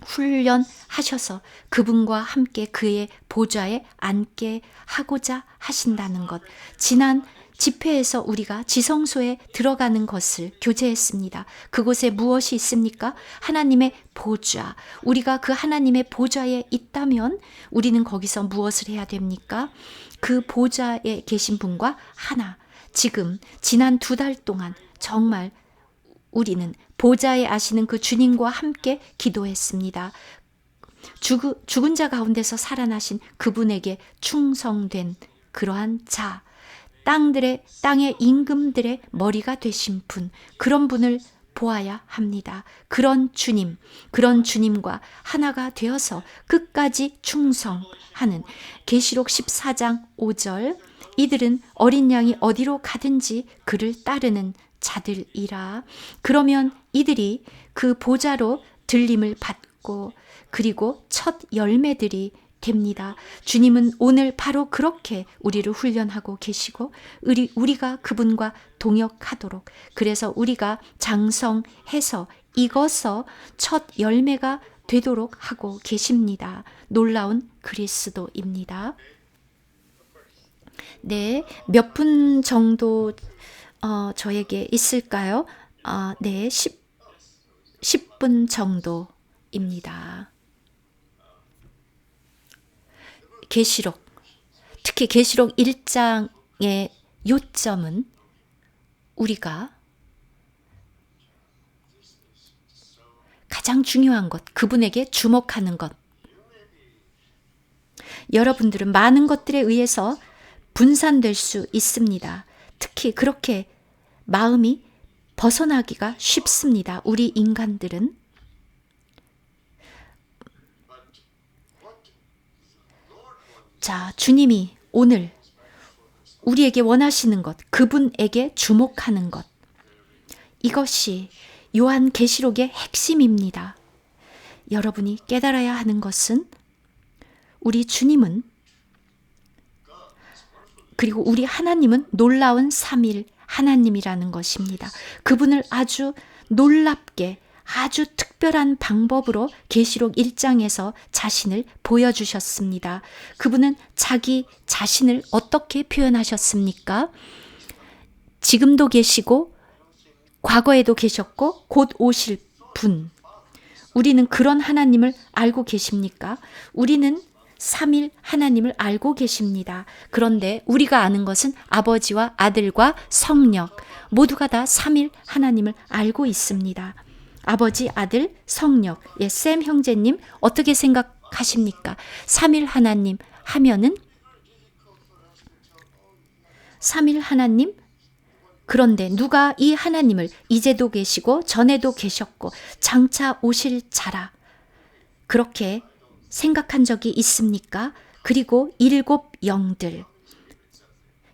훈련하셔서 그분과 함께 그의 보좌에 앉게 하고자 하신다는 것. 지난 집회에서 우리가 지성소에 들어가는 것을 교제했습니다. 그곳에 무엇이 있습니까? 하나님의 보좌. 우리가 그 하나님의 보좌에 있다면 우리는 거기서 무엇을 해야 됩니까? 그 보좌에 계신 분과 하나. 지난 2달 동안 정말 우리는 보좌에 아시는 그 주님과 함께 기도했습니다. 죽은 자 가운데서 살아나신 그분에게 충성된 그러한 땅의 임금들의 머리가 되신 분, 그런 분을 보아야 합니다. 그런 주님과 하나가 되어서 끝까지 충성하는 계시록 14장 5절 이들은 어린 양이 어디로 가든지 그를 따르는 자들이라. 그러면 이들이 그 보좌로 들림을 받고 그리고 첫 열매들이 됩니다. 주님은 오늘 바로 그렇게 우리를 훈련하고 계시고 우리가 그분과 동역하도록 그래서 우리가 장성해서 익어서 첫 열매가 되도록 하고 계십니다. 놀라운 그리스도입니다. 네, 몇 분 정도 저에게 있을까요? 네, 10분 정도입니다. 계시록, 특히 계시록 1장의 요점은 우리가 가장 중요한 것, 그분에게 주목하는 것. 여러분들은 많은 것들에 의해서 분산될 수 있습니다. 특히 그렇게 마음이 벗어나기가 쉽습니다. 우리 인간들은. 자, 주님이 오늘 우리에게 원하시는 것, 그분에게 주목하는 것. 이것이 요한계시록의 핵심입니다. 여러분이 깨달아야 하는 것은 우리 주님은 그리고 우리 하나님은 놀라운 삼일 하나님이라는 것입니다. 그분을 아주 놀랍게 아주 특별한 방법으로 계시록 1장에서 자신을 보여주셨습니다. 그분은 자기 자신을 어떻게 표현하셨습니까? 지금도 계시고 과거에도 계셨고 곧 오실 분. 우리는 그런 하나님을 알고 계십니까? 우리는 삼일 하나님을 알고 계십니다. 그런데 우리가 아는 것은 아버지와 아들과 성령 모두가 다 삼일 하나님을 알고 있습니다. 아버지, 아들, 성령. 예, 샘 형제님 어떻게 생각하십니까? 삼일 하나님 하면은 삼일 하나님? 그런데 누가 이 하나님을 이제도 계시고 전에도 계셨고 장차 오실 자라 그렇게 생각한 적이 있습니까? 그리고 일곱 영들.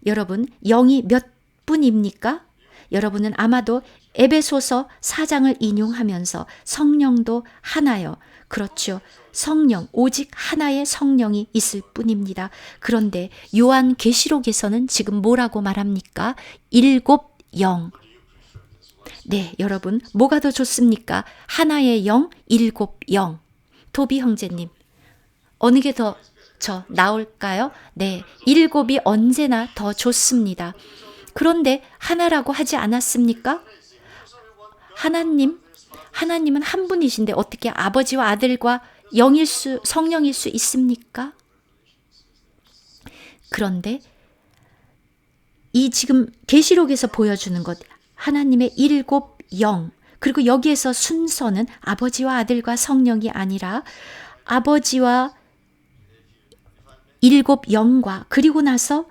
여러분, 영이 몇 분입니까? 여러분은 아마도 에베소서 4장을 인용하면서 성령도 하나요. 그렇죠. 성령, 오직 하나의 성령이 있을 뿐입니다. 그런데 요한계시록에서는 지금 뭐라고 말합니까? 일곱 영. 네, 여러분, 뭐가 더 좋습니까? 하나의 영, 일곱 영. 토비 형제님, 어느 게 더 나올까요? 네, 일곱이 언제나 더 좋습니다. 그런데 하나라고 하지 않았습니까? 하나님은 한 분이신데 어떻게 아버지와 아들과 성령일 수 있습니까? 그런데 이 지금 계시록에서 보여주는 것, 하나님의 일곱 영, 그리고 여기에서 순서는 아버지와 아들과 성령이 아니라 아버지와 일곱 영과 그리고 나서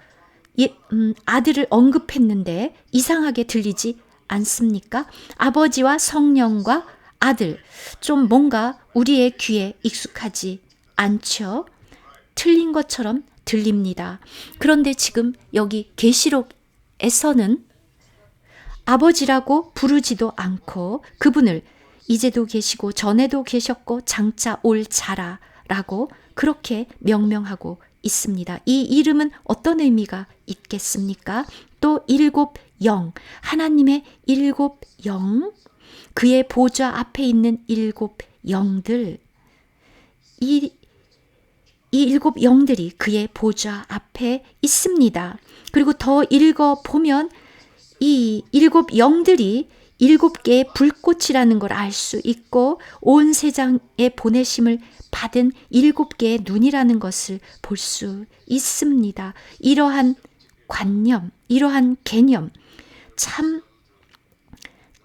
아들을 언급했는데 이상하게 들리지 않습니까? 아버지와 성령과 아들, 좀 뭔가 우리의 귀에 익숙하지 않죠? 틀린 것처럼 들립니다. 그런데 지금 여기 계시록에서는 아버지라고 부르지도 않고 그분을 이제도 계시고 전에도 계셨고 장차 올 자라라고 그렇게 명명하고 있습니다. 이 이름은 어떤 의미가 있겠습니까? 또 일곱 영, 하나님의 일곱 영, 그의 보좌 앞에 있는 일곱 영들, 이 일곱 영들이 그의 보좌 앞에 있습니다. 그리고 더 읽어보면 이 일곱 영들이 일곱 개의 불꽃이라는 걸 알 수 있고 온 세상에 보내심을 받은 일곱 개의 눈이라는 것을 볼 수 있습니다. 이러한 관념, 이러한 개념, 참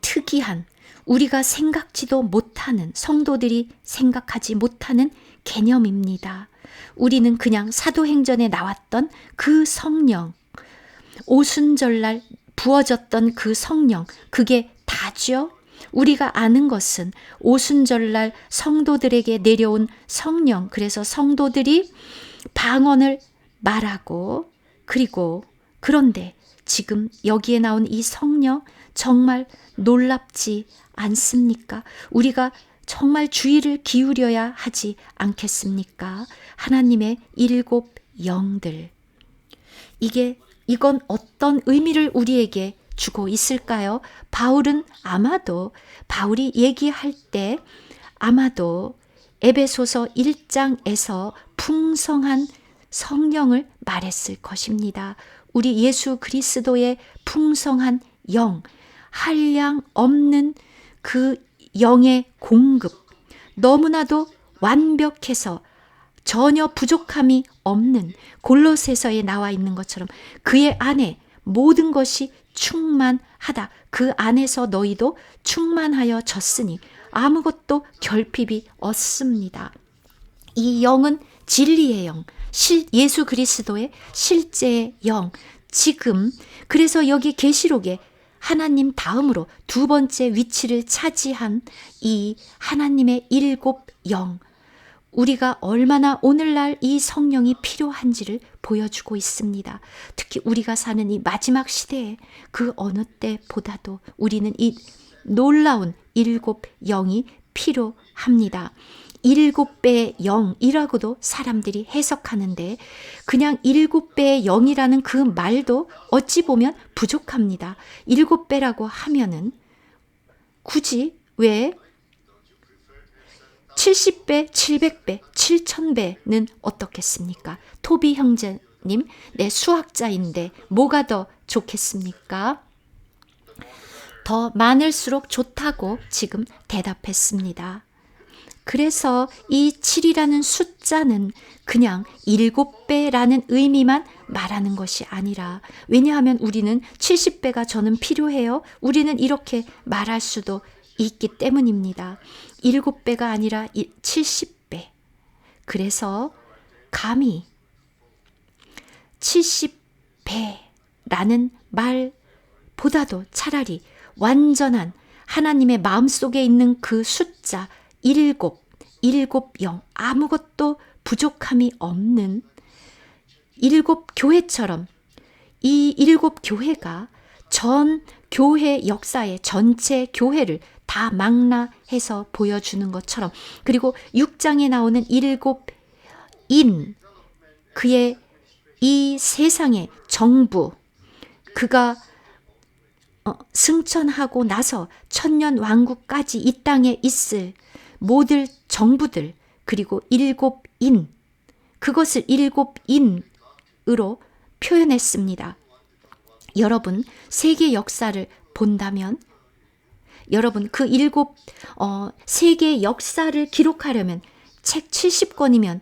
특이한, 우리가 생각지도 못하는, 성도들이 생각하지 못하는 개념입니다. 우리는 그냥 사도행전에 나왔던 그 성령, 오순절날 부어졌던 그 성령, 그게 다죠. 우리가 아는 것은 오순절날 성도들에게 내려온 성령, 그래서 성도들이 방언을 말하고, 그리고 그런데 지금 여기에 나온 이 성령 정말 놀랍지 않습니까? 우리가 정말 주의를 기울여야 하지 않겠습니까? 하나님의 7 영들. 이건 어떤 의미를 우리에게 주고 있을까요? 바울이 얘기할 때 아마도 에베소서 1장에서 풍성한 성령을 말했을 것입니다. 우리 예수 그리스도의 풍성한 영, 한량 없는 그 영의 공급, 너무나도 완벽해서 전혀 부족함이 없는, 골로새서에 나와 있는 것처럼 그의 안에 모든 것이 충만하다. 그 안에서 너희도 충만하여 졌으니 아무것도 결핍이 없습니다. 이 영은 진리의 영, 예수 그리스도의 실제의 영. 지금 그래서 여기 계시록에 하나님 다음으로 2번째 위치를 차지한 이 하나님의 7 영, 우리가 얼마나 오늘날 이 성령이 필요한지를 보여주고 있습니다. 특히 우리가 사는 이 마지막 시대에 그 어느 때보다도 우리는 이 놀라운 7 영이 필요합니다. 7배의 영이라고도 사람들이 해석하는데 그냥 7배의 영이라는 그 말도 어찌 보면 부족합니다. 7배라고 하면은 굳이 왜 70배, 700배, 7000배는 어떻겠습니까? 토비 형제님, 내 수학자인데 뭐가 더 좋겠습니까? 더 많을수록 좋다고 지금 대답했습니다. 그래서 이 7이라는 숫자는 그냥 7배라는 의미만 말하는 것이 아니라, 왜냐하면 우리는 70배가 저는 필요해요. 우리는 이렇게 말할 수도 있기 때문입니다. 7배가 아니라 70배. 그래서 감히 70배라는 말보다도 차라리 완전한 하나님의 마음속에 있는 그 숫자 7, 7영, 아무것도 부족함이 없는 7 교회처럼, 이 7 교회가 전 교회 역사의 전체 교회를 다 망라해서 보여주는 것처럼, 그리고 6장에 나오는 7인, 그의 이 세상의 정부, 그가 승천하고 나서 천년 왕국까지 이 땅에 있을 모든 정부들, 그리고 7인, 그것을 7인으로 표현했습니다. 여러분, 세계 역사를 본다면, 여러분 그 세계 역사를 기록하려면 책 70권이면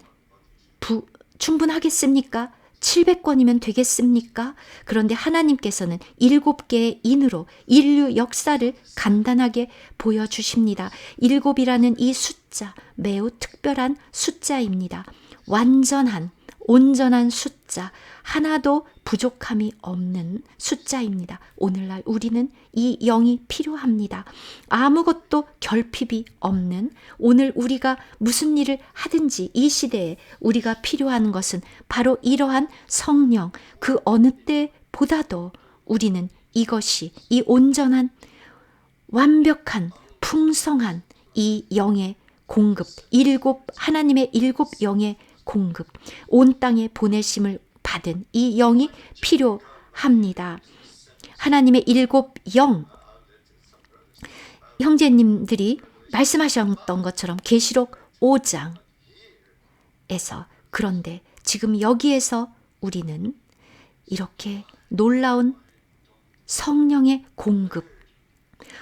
충분하겠습니까? 700권이면 되겠습니까? 그런데 하나님께서는 7개의 인으로 인류 역사를 간단하게 보여주십니다. 7이라는 이 숫자, 매우 특별한 숫자입니다. 완전한, 온전한 숫자, 하나도 부족함이 없는 숫자입니다. 오늘날 우리는 이 영이 필요합니다. 아무것도 결핍이 없는, 오늘 우리가 무슨 일을 하든지 이 시대에 우리가 필요한 것은 바로 이러한 성령, 그 어느 때보다도 우리는 이것이, 이 온전한, 완벽한, 풍성한 이 영의 공급, 하나님의 7 영의 공급, 온 땅에 보내심을 받은 이 영이 필요합니다. 하나님의 7 영, 형제님들이 말씀하셨던 것처럼 계시록 5장에서, 그런데 지금 여기에서 우리는 이렇게 놀라운 성령의 공급,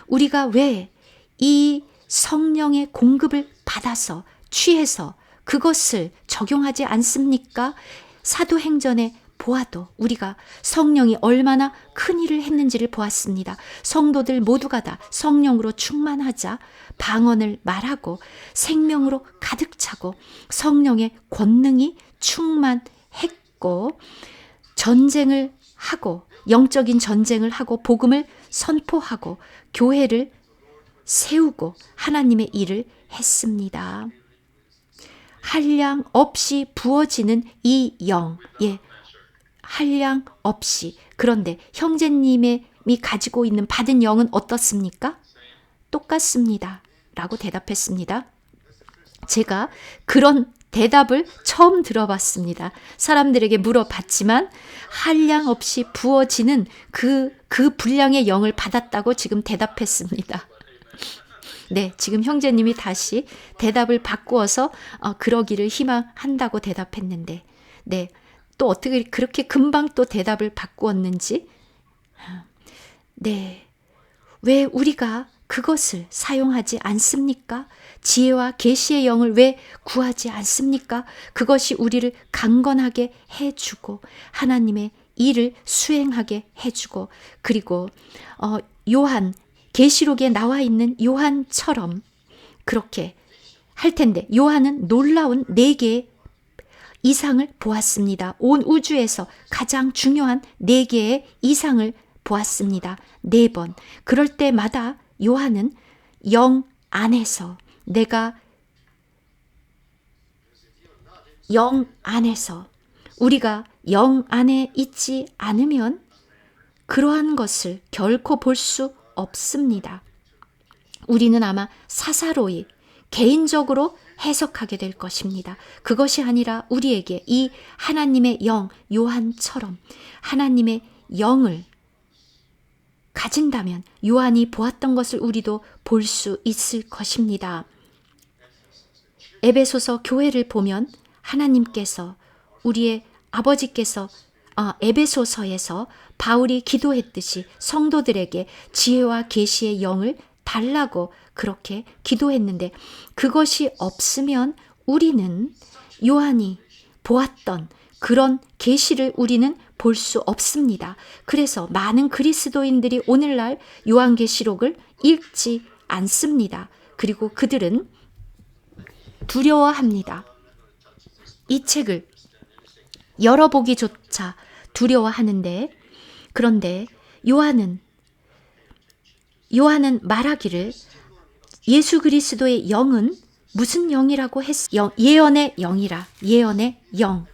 우리가 왜 이 성령의 공급을 받아서 취해서 그것을 적용하지 않습니까? 사도행전에 보아도 우리가 성령이 얼마나 큰 일을 했는지를 보았습니다. 성도들 모두가 다 성령으로 충만하자 방언을 말하고 생명으로 가득 차고 성령의 권능이 충만했고, 전쟁을 하고, 영적인 전쟁을 하고 복음을 선포하고 교회를 세우고 하나님의 일을 했습니다. 한량 없이 부어지는 이 영, 한량 없이. 그런데 형제님이 가지고 있는 받은 영은 어떻습니까? 똑같습니다. 라고 대답했습니다. 제가 그런 대답을 처음 들어봤습니다. 사람들에게 물어봤지만 한량 없이 부어지는 그 분량의 영을 받았다고 지금 대답했습니다. 네, 지금 형제님이 다시 대답을 바꾸어서 그러기를 희망한다고 대답했는데, 네, 또 어떻게 그렇게 금방 또 대답을 바꾸었는지, 네, 왜 우리가 그것을 사용하지 않습니까? 지혜와 계시의 영을 왜 구하지 않습니까? 그것이 우리를 강건하게 해주고 하나님의 일을 수행하게 해주고, 그리고 요한, 계시록에 나와 있는 요한처럼 그렇게 할 텐데, 요한은 놀라운 4개의 이상을 보았습니다. 온 우주에서 가장 중요한 4개의 이상을 보았습니다. 4번. 그럴 때마다 요한은 영 안에서, 내가 영 안에서, 우리가 영 안에 있지 않으면 그러한 것을 결코 볼 수 없습니다. 우리는 아마 사사로이 개인적으로 해석하게 될 것입니다. 그것이 아니라 우리에게 이 하나님의 영, 요한처럼 하나님의 영을 가진다면 요한이 보았던 것을 우리도 볼 수 있을 것입니다. 에베소서 교회를 보면 하나님께서, 우리의 아버지께서 에베소서에서 바울이 기도했듯이 성도들에게 지혜와 계시의 영을 달라고 그렇게 기도했는데, 그것이 없으면 우리는 요한이 보았던 그런 계시를 우리는 볼 수 없습니다. 그래서 많은 그리스도인들이 오늘날 요한계시록을 읽지 않습니다. 그리고 그들은 두려워합니다. 이 책을 열어보기조차 두려워하는데, 그런데 요한은 말하기를 예수 그리스도의 영은 무슨 영이라고 예언의 영이라. 예언의 영.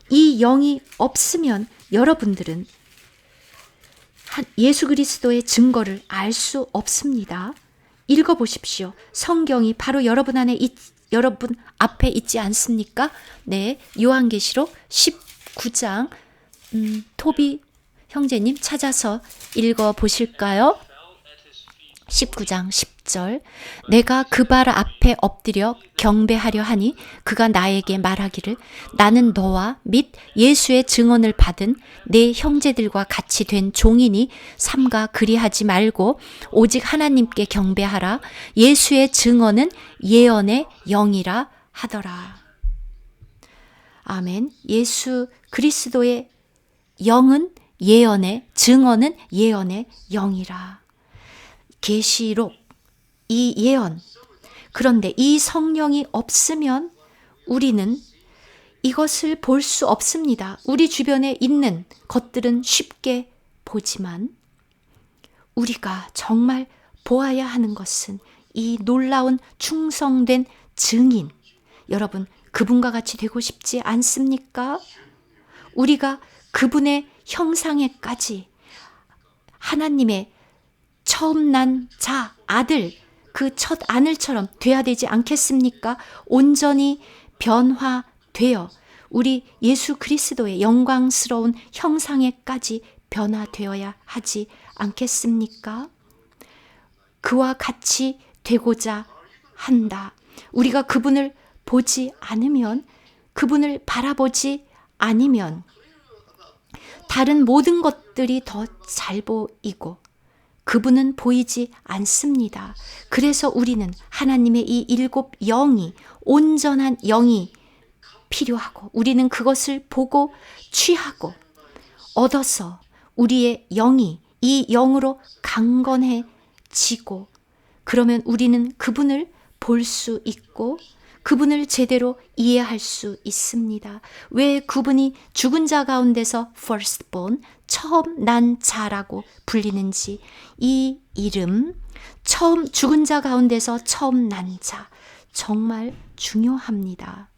이 영이 없으면 여러분들은 예수 그리스도의 증거를 알 수 없습니다. 읽어보십시오. 성경이 바로 여러분 앞에 있지 않습니까? 네, 요한계시록 19장. 토비 형제님 찾아서 읽어보실까요? 19장 10절. 내가 그 발 앞에 엎드려 경배하려 하니 그가 나에게 말하기를, 나는 너와 및 예수의 증언을 받은 내 형제들과 같이 된 종이니 삼가 그리하지 말고 오직 하나님께 경배하라. 예수의 증언은 예언의 영이라 하더라. 아멘. 예수 그리스도의 영은 예언의, 증언은 예언의 영이라. 계시록, 이 예언. 그런데 이 성령이 없으면 우리는 이것을 볼 수 없습니다. 우리 주변에 있는 것들은 쉽게 보지만 우리가 정말 보아야 하는 것은 이 놀라운 충성된 증인. 여러분, 그분과 같이 되고 싶지 않습니까? 우리가 그분의 형상에까지, 하나님의 처음 난 자, 아들, 그 첫 아들처럼 돼야 되지 않겠습니까? 온전히 변화되어 우리 예수 그리스도의 영광스러운 형상에까지 변화되어야 하지 않겠습니까? 그와 같이 되고자 한다. 우리가 그분을 보지 않으면, 그분을 바라보지 않으면 다른 모든 것들이 더 잘 보이고 그분은 보이지 않습니다. 그래서 우리는 하나님의 이 7 영이, 온전한 영이 필요하고, 우리는 그것을 보고 취하고 얻어서 우리의 영이 이 영으로 강건해지고, 그러면 우리는 그분을 볼 수 있고 그분을 제대로 이해할 수 있습니다. 왜 그분이 죽은 자 가운데서 firstborn, 처음 난 자라고 불리는지, 이 이름, 처음 죽은 자 가운데서 처음 난 자, 정말 중요합니다.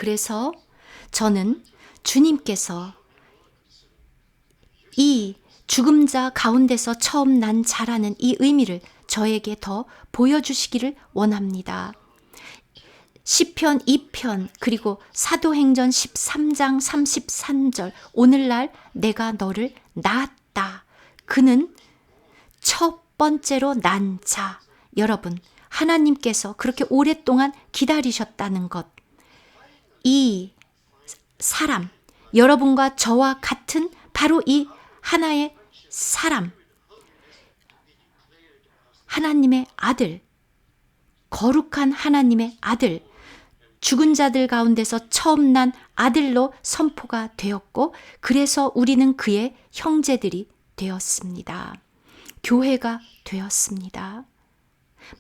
그래서 저는 주님께서 이 죽은 자 가운데서 처음 난 자라는 이 의미를 저에게 더 보여주시기를 원합니다. 시편 2편 그리고 사도행전 13장 33절 오늘날 내가 너를 낳았다. 그는 첫 번째로 난 자. 여러분, 하나님께서 그렇게 오랫동안 기다리셨다는 것. 이 사람, 여러분과 저와 같은 바로 이 하나의 사람, 하나님의 아들, 거룩한 하나님의 아들, 죽은 자들 가운데서 처음 난 아들로 선포가 되었고, 그래서 우리는 그의 형제들이 되었습니다. 교회가 되었습니다.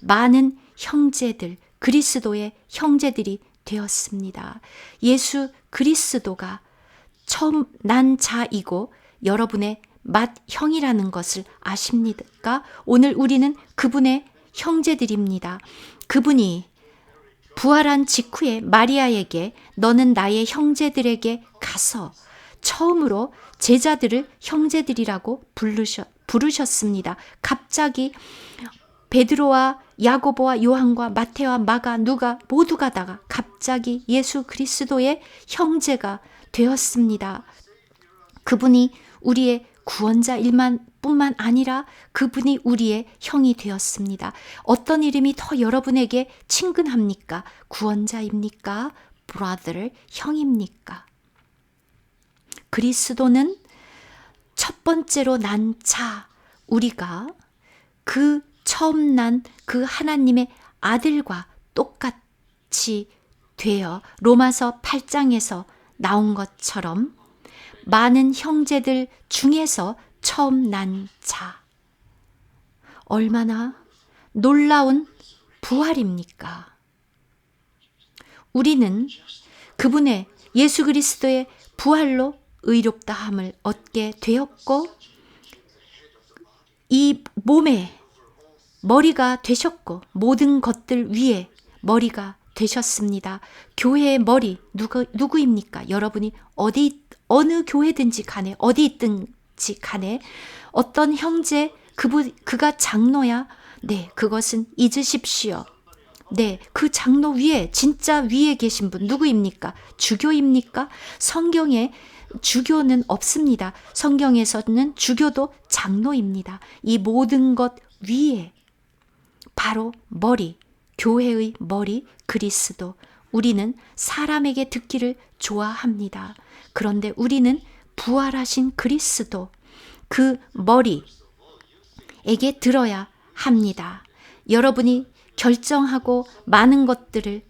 많은 형제들, 그리스도의 형제들이 되었습니다. 예수 그리스도가 처음 난 자이고 여러분의 맏형이라는 것을 아십니까? 오늘 우리는 그분의 형제들입니다. 그분이 부활한 직후에 마리아에게 너는 나의 형제들에게 가서 처음으로 제자들을 형제들이라고 부르셨습니다. 갑자기 베드로와 야고보와 요한과 마태와 마가 누가 모두가 다가 갑자기 예수 그리스도의 형제가 되었습니다. 그분이 우리의 구원자일만 뿐만 아니라 그분이 우리의 형이 되었습니다. 어떤 이름이 더 여러분에게 친근합니까? 구원자입니까? brother, 형입니까? 그리스도는 첫 번째로 난 자, 우리가 그 처음 난 그 하나님의 아들과 똑같이 되어 로마서 8장에서 나온 것처럼 많은 형제들 중에서 처음 난 자. 얼마나 놀라운 부활입니까? 우리는 그분의 예수 그리스도의 부활로 의롭다함을 얻게 되었고 이 몸에 머리가 되셨고 모든 것들 위에 머리가 되셨습니다. 교회의 머리 누구입니까? 여러분이 어느 교회든지 간에 어디 있든지 간에 어떤 형제 그가 장로야? 네, 그것은 잊으십시오. 네, 그 장로 위에 진짜 위에 계신 분 누구입니까? 주교입니까? 성경에 주교는 없습니다. 성경에서는 주교도 장로입니다. 이 모든 것 위에 바로 머리, 교회의 머리 그리스도. 우리는 사람에게 듣기를 좋아합니다. 그런데 우리는 부활하신 그리스도, 그 머리에게 들어야 합니다. 여러분이 결정하고 많은 것들을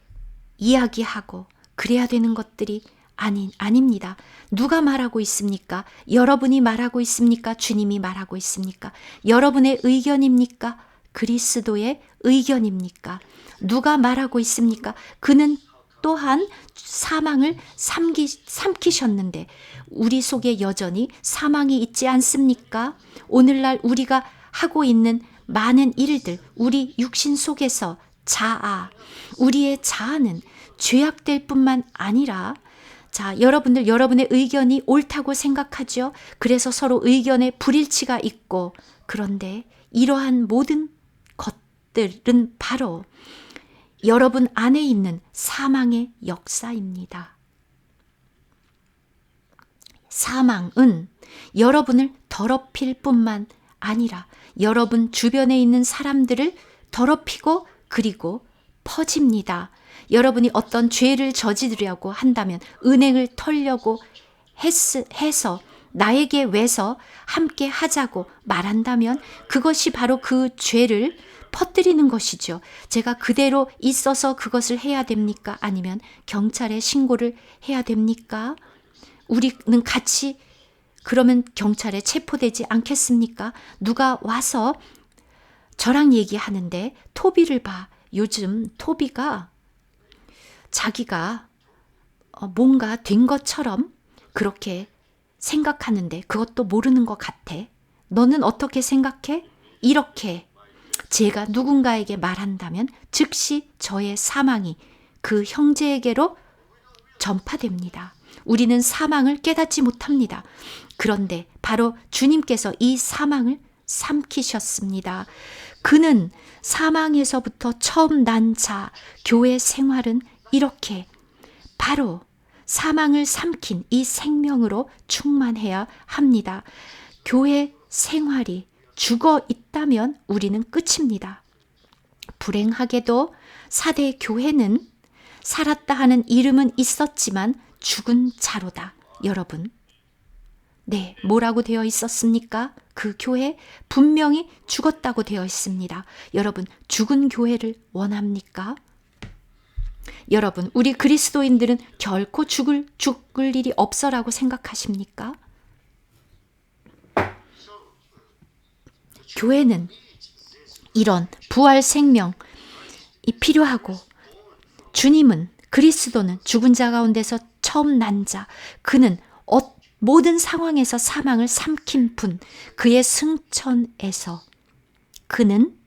이야기하고 그래야 되는 것들이 아닙니다. 누가 말하고 있습니까? 여러분이 말하고 있습니까? 주님이 말하고 있습니까? 여러분의 의견입니까? 그리스도의 의견입니까? 누가 말하고 있습니까? 그는 또한 사망을 삼키셨는데 우리 속에 여전히 사망이 있지 않습니까? 오늘날 우리가 하고 있는 많은 일들, 우리 육신 속에서 우리의 자아는 죄악될 뿐만 아니라 여러분들 여러분의 의견이 옳다고 생각하죠. 그래서 서로 의견에 불일치가 있고 그런데 이러한 모든 것들은 바로 여러분 안에 있는 사망의 역사입니다. 사망은 여러분을 더럽힐 뿐만 아니라 여러분 주변에 있는 사람들을 더럽히고 그리고 퍼집니다. 여러분이 어떤 죄를 저지르려고 한다면 은행을 털려고 해서 나에게 외서 함께 하자고 말한다면 그것이 바로 그 죄를 퍼뜨리는 것이죠. 제가 그대로 있어서 그것을 해야 됩니까? 아니면 경찰에 신고를 해야 됩니까? 우리는 같이 그러면 경찰에 체포되지 않겠습니까? 누가 와서 저랑 얘기하는데 토비를 봐. 요즘 토비가 자기가 뭔가 된 것처럼 그렇게 생각하는데 그것도 모르는 것 같아. 너는 어떻게 생각해? 이렇게 제가 누군가에게 말한다면 즉시 저의 사망이 그 형제에게로 전파됩니다. 우리는 사망을 깨닫지 못합니다. 그런데 바로 주님께서 이 사망을 삼키셨습니다. 그는 사망에서부터 처음 난 자, 교회 생활은 이렇게 바로 사망을 삼킨 이 생명으로 충만해야 합니다. 교회 생활이 죽어 있다면 우리는 끝입니다. 불행하게도 사대 교회는 살았다 하는 이름은 있었지만 죽은 자로다. 여러분, 네, 뭐라고 되어 있었습니까? 그 교회 분명히 죽었다고 되어 있습니다. 여러분, 죽은 교회를 원합니까? 여러분, 우리 그리스도인들은 결코 죽을 일이 없어라고 생각하십니까? 교회는 이런 부활 생명이 필요하고, 주님은, 그리스도는 죽은 자 가운데서 처음 난 자, 그는 모든 상황에서 사망을 삼킨 분, 그의 그는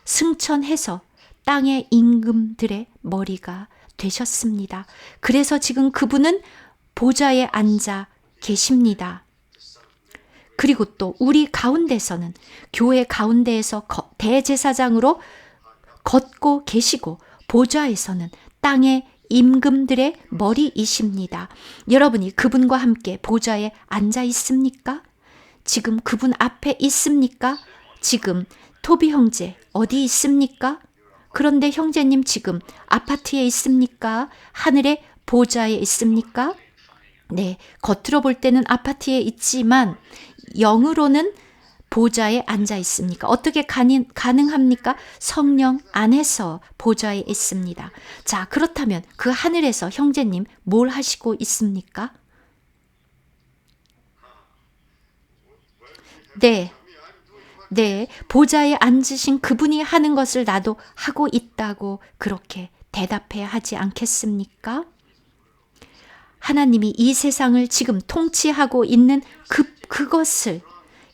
승천해서 땅의 임금들의 머리가 되셨습니다. 그래서 지금 그분은 보좌에 앉아 계십니다. 그리고 또 우리 가운데서는 교회 가운데에서 대제사장으로 걷고 계시고 보좌에서는 땅의 임금들의 머리이십니다. 여러분이 그분과 함께 보좌에 앉아 있습니까? 지금 그분 앞에 있습니까? 지금 토비 형제 어디 있습니까? 그런데 형제님 지금 아파트에 있습니까? 하늘의 보좌에 있습니까? 네, 겉으로 볼 때는 아파트에 있지만 영으로는 보좌에 앉아 있습니까? 어떻게 가능합니까? 성령 안에서 보좌에 있습니다. 자, 그렇다면 그 하늘에서 형제님 뭘 하시고 있습니까? 네, 보좌에 앉으신 그분이 하는 것을 나도 하고 있다고 그렇게 대답해야 하지 않겠습니까? 하나님이 이 세상을 지금 통치하고 있는 그것을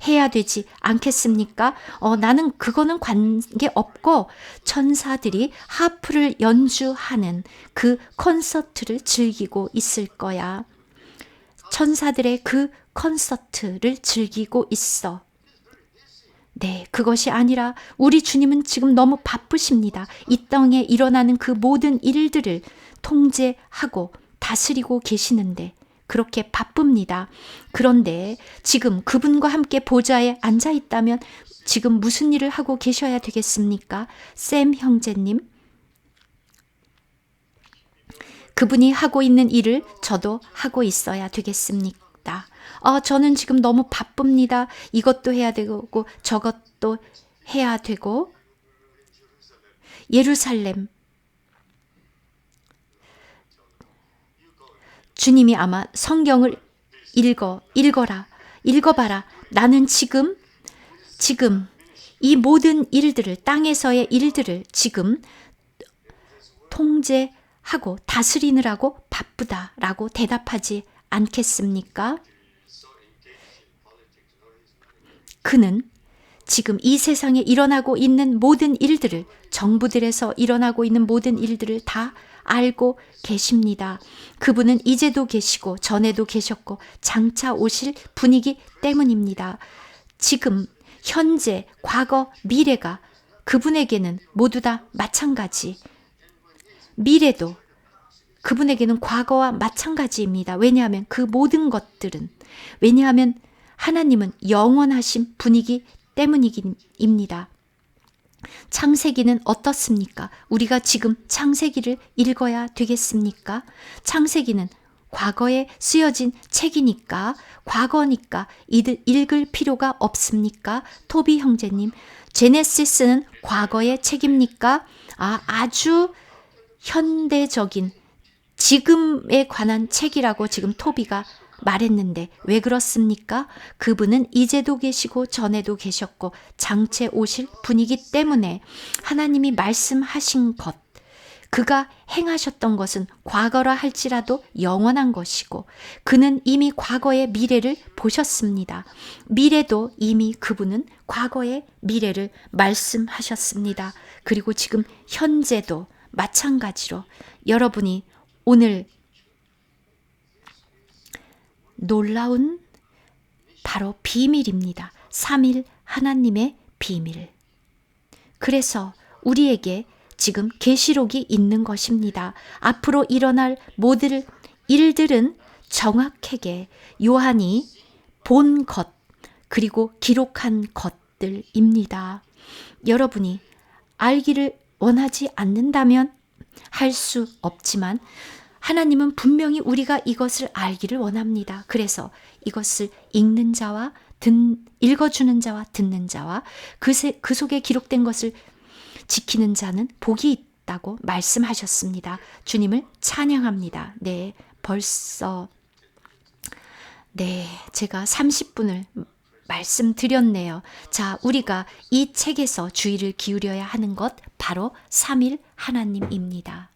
해야 되지 않겠습니까? 나는 그거는 관계없고 천사들이 하프를 연주하는 그 콘서트를 즐기고 있을 거야. 천사들의 그 콘서트를 즐기고 있어. 네, 그것이 아니라 우리 주님은 지금 너무 바쁘십니다. 이 땅에 일어나는 그 모든 일들을 통제하고 다스리고 계시는데 그렇게 바쁩니다. 그런데 지금 그분과 함께 보좌에 앉아 있다면 지금 무슨 일을 하고 계셔야 되겠습니까? 샘 형제님, 그분이 하고 있는 일을 저도 하고 있어야 되겠습니까? 저는 지금 너무 바쁩니다. 이것도 해야 되고 저것도 해야 되고. 예루살렘, 주님이 아마 성경을 읽어봐라. 나는 지금 이 모든 일들을, 땅에서의 일들을 지금 통제하고 다스리느라고 바쁘다라고 대답하지 않겠습니까? 그는 지금 이 세상에 일어나고 있는 모든 일들을, 정부들에서 일어나고 있는 모든 일들을 다 알고 계십니다. 그분은 이제도 계시고 전에도 계셨고 장차 오실 분이기 때문입니다. 지금, 현재, 과거, 미래가 그분에게는 모두 다 마찬가지. 미래도 그분에게는 과거와 마찬가지입니다. 왜냐하면 그 모든 것들은, 왜냐하면 하나님은 영원하신 분이기 때문입니다. 창세기는 어떻습니까? 우리가 지금 창세기를 읽어야 되겠습니까? 창세기는 과거에 쓰여진 책이니까, 과거니까 읽을 필요가 없습니까? 토비 형제님, 제네시스는 과거의 책입니까? 아주 현대적인 지금에 관한 책이라고 지금 토비가 말했는데 왜 그렇습니까? 그분은 이제도 계시고 전에도 계셨고 장차 오실 분이기 때문에 하나님이 말씀하신 것, 그가 행하셨던 것은 과거라 할지라도 영원한 것이고 그는 이미 과거의 미래를 보셨습니다. 미래도 이미 그분은 과거의 미래를 말씀하셨습니다. 그리고 지금 현재도 마찬가지로 여러분이 오늘 놀라운 바로 비밀입니다. 삼일 하나님의 비밀. 그래서 우리에게 지금 계시록이 있는 것입니다. 앞으로 일어날 모든 일들은 정확하게 요한이 본 것, 그리고 기록한 것들입니다. 여러분이 알기를 원하지 않는다면 할 수 없지만 하나님은 분명히 우리가 이것을 알기를 원합니다. 그래서 이것을 읽는 자와 읽어주는 자와 듣는 자와 그 속에 기록된 것을 지키는 자는 복이 있다고 말씀하셨습니다. 주님을 찬양합니다. 네, 벌써 제가 30분을 말씀드렸네요. 자, 우리가 이 책에서 주의를 기울여야 하는 것 바로 삼일 하나님입니다.